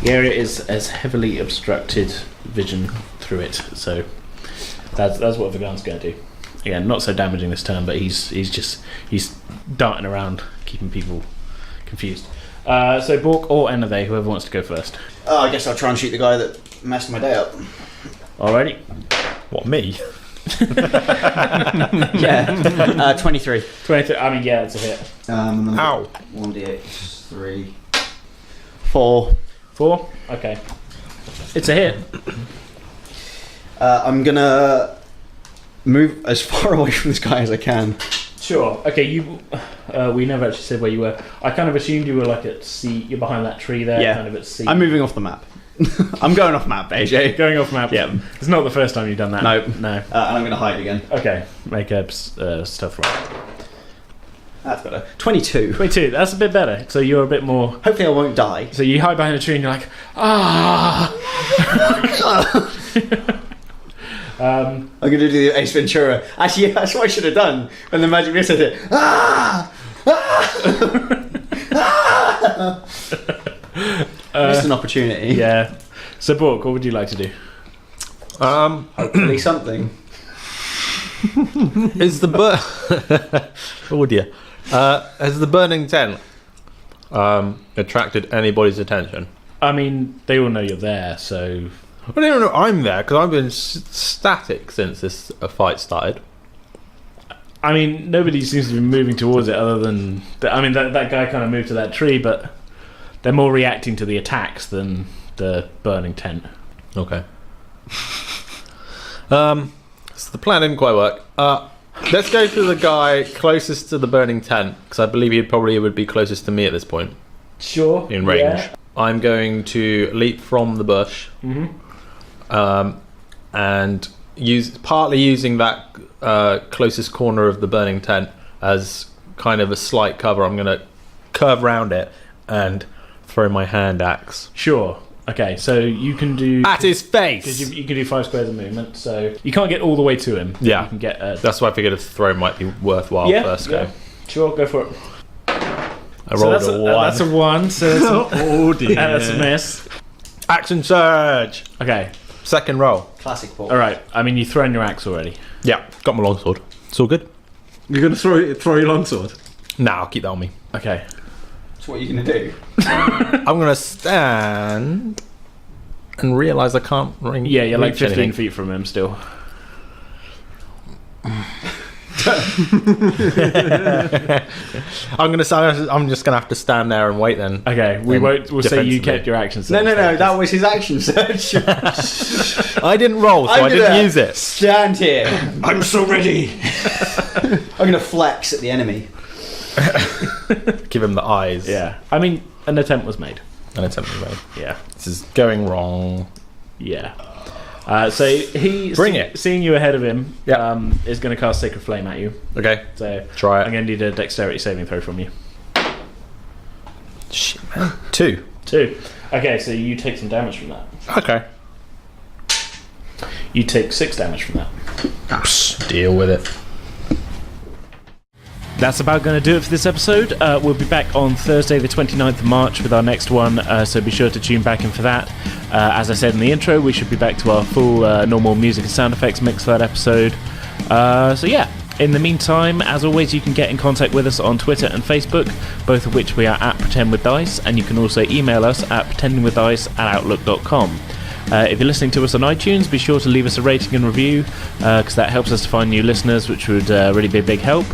[SPEAKER 1] The area is as heavily obstructed vision through it, so that's what Vagan's going to do. Again, not so damaging this turn, but he's darting around, keeping people confused. So Bork or Enave, whoever wants to go first.
[SPEAKER 5] I guess I'll try and shoot the guy that messed my day up.
[SPEAKER 1] Alrighty.
[SPEAKER 4] What, me?
[SPEAKER 5] Yeah. 23.
[SPEAKER 1] 23. I mean, yeah, it's a hit.
[SPEAKER 4] Ow.
[SPEAKER 5] 1d8 3. 4.
[SPEAKER 1] 4. Okay. It's a hit.
[SPEAKER 5] I'm gonna move as far away from this guy as I can.
[SPEAKER 1] Sure. Okay. We never actually said where you were. I kind of assumed you were like at sea. You're behind that tree there.
[SPEAKER 5] Yeah.
[SPEAKER 1] Kind of at sea.
[SPEAKER 5] I'm moving off the map. I'm going off map, AJ.
[SPEAKER 1] Going off map.
[SPEAKER 5] Yeah.
[SPEAKER 1] It's not the first time you've done that.
[SPEAKER 5] No.
[SPEAKER 1] No.
[SPEAKER 5] And I'm gonna hide again.
[SPEAKER 1] Okay. Make a stuff roll.
[SPEAKER 5] That's better. 22.
[SPEAKER 1] 22. That's a bit better. So you're a bit more.
[SPEAKER 5] Hopefully I won't die.
[SPEAKER 1] So you hide behind a tree and you're like, ah.
[SPEAKER 5] I'm gonna do the Ace Ventura. Actually, yeah, that's what I should have done when the magic missile hit. Ah! Missed an opportunity.
[SPEAKER 1] Yeah. So Bork, what would you like to do?
[SPEAKER 5] Hopefully something.
[SPEAKER 4] Is the oh dear. Has the burning tent attracted anybody's attention?
[SPEAKER 1] I mean, they all know you're there, so
[SPEAKER 4] I don't know. I'm there because I've been static since this fight started.
[SPEAKER 1] I mean, nobody seems to be moving towards it other than that guy kind of moved to that tree, but they're more reacting to the attacks than the burning tent.
[SPEAKER 4] Okay. So the plan didn't quite work. Let's go to the guy closest to the burning tent because I believe he probably would be closest to me at this point
[SPEAKER 1] Sure.
[SPEAKER 4] in range.
[SPEAKER 1] Yeah.
[SPEAKER 4] I'm going to leap from the bush, and partly using that closest corner of the burning tent as kind of a slight cover. I'm going to curve around it and throw my hand axe.
[SPEAKER 1] Sure. Okay, so you can do
[SPEAKER 4] At his face!
[SPEAKER 1] because you can do 5 squares of movement, so you can't get all the way to him.
[SPEAKER 4] Yeah.
[SPEAKER 1] You can get
[SPEAKER 4] That's why I figured a throw might be worthwhile first go.
[SPEAKER 1] Sure, go for it.
[SPEAKER 4] I rolled a 1.
[SPEAKER 1] That's a 1, so that's
[SPEAKER 2] Oh dear.
[SPEAKER 1] that's a miss.
[SPEAKER 4] Action surge!
[SPEAKER 1] Okay,
[SPEAKER 4] Second roll.
[SPEAKER 5] Classic Paul.
[SPEAKER 1] alright. I mean, you've thrown your axe already.
[SPEAKER 4] Yeah, got my longsword. It's all good.
[SPEAKER 2] You're gonna throw your longsword?
[SPEAKER 4] Nah, I'll keep that on me.
[SPEAKER 1] Okay.
[SPEAKER 5] So what are you gonna do?
[SPEAKER 4] I'm going to stand and realise I can't ring.
[SPEAKER 1] Yeah, you're like
[SPEAKER 4] reach
[SPEAKER 1] 15
[SPEAKER 4] anything.
[SPEAKER 1] feet from him still.
[SPEAKER 4] I'm just gonna have to stand there and wait then.
[SPEAKER 1] Okay, we'll say you
[SPEAKER 4] defensively.
[SPEAKER 1] kept your action.
[SPEAKER 5] No, that was his action search.
[SPEAKER 4] I didn't roll, so I didn't use it.
[SPEAKER 5] Stand here.
[SPEAKER 2] I'm so ready.
[SPEAKER 5] I'm gonna flex at the enemy.
[SPEAKER 4] Give him the eyes.
[SPEAKER 1] Yeah. I mean, an attempt was made.
[SPEAKER 4] An attempt was made.
[SPEAKER 1] Yeah.
[SPEAKER 4] This is going wrong.
[SPEAKER 1] Yeah. So he seeing you ahead of him is going to cast Sacred Flame at you.
[SPEAKER 4] Okay,
[SPEAKER 1] So
[SPEAKER 4] try it.
[SPEAKER 1] I'm going to need a dexterity saving throw from you.
[SPEAKER 4] Shit, man. 2.
[SPEAKER 1] 2. Okay, so you take some damage from that.
[SPEAKER 4] Okay.
[SPEAKER 1] You take 6 damage from that.
[SPEAKER 4] Deal with it.
[SPEAKER 1] That's about going to do it for this episode. We'll be back on Thursday the 29th of March with our next one, so be sure to tune back in for that. As I said in the intro, we should be back to our full normal music and sound effects mix for that episode. So yeah, in the meantime, as always, you can get in contact with us on Twitter and Facebook, both of which we are at Pretend With Dice, and you can also email us at pretendingwithdice@outlook.com. If you're listening to us on iTunes, be sure to leave us a rating and review, because that helps us to find new listeners, which would really be a big help.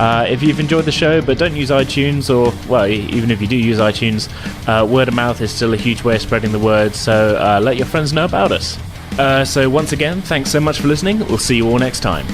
[SPEAKER 1] If you've enjoyed the show but don't use iTunes, or, well, even if you do use iTunes, word of mouth is still a huge way of spreading the word, so let your friends know about us. So once again, thanks so much for listening. We'll see you all next time.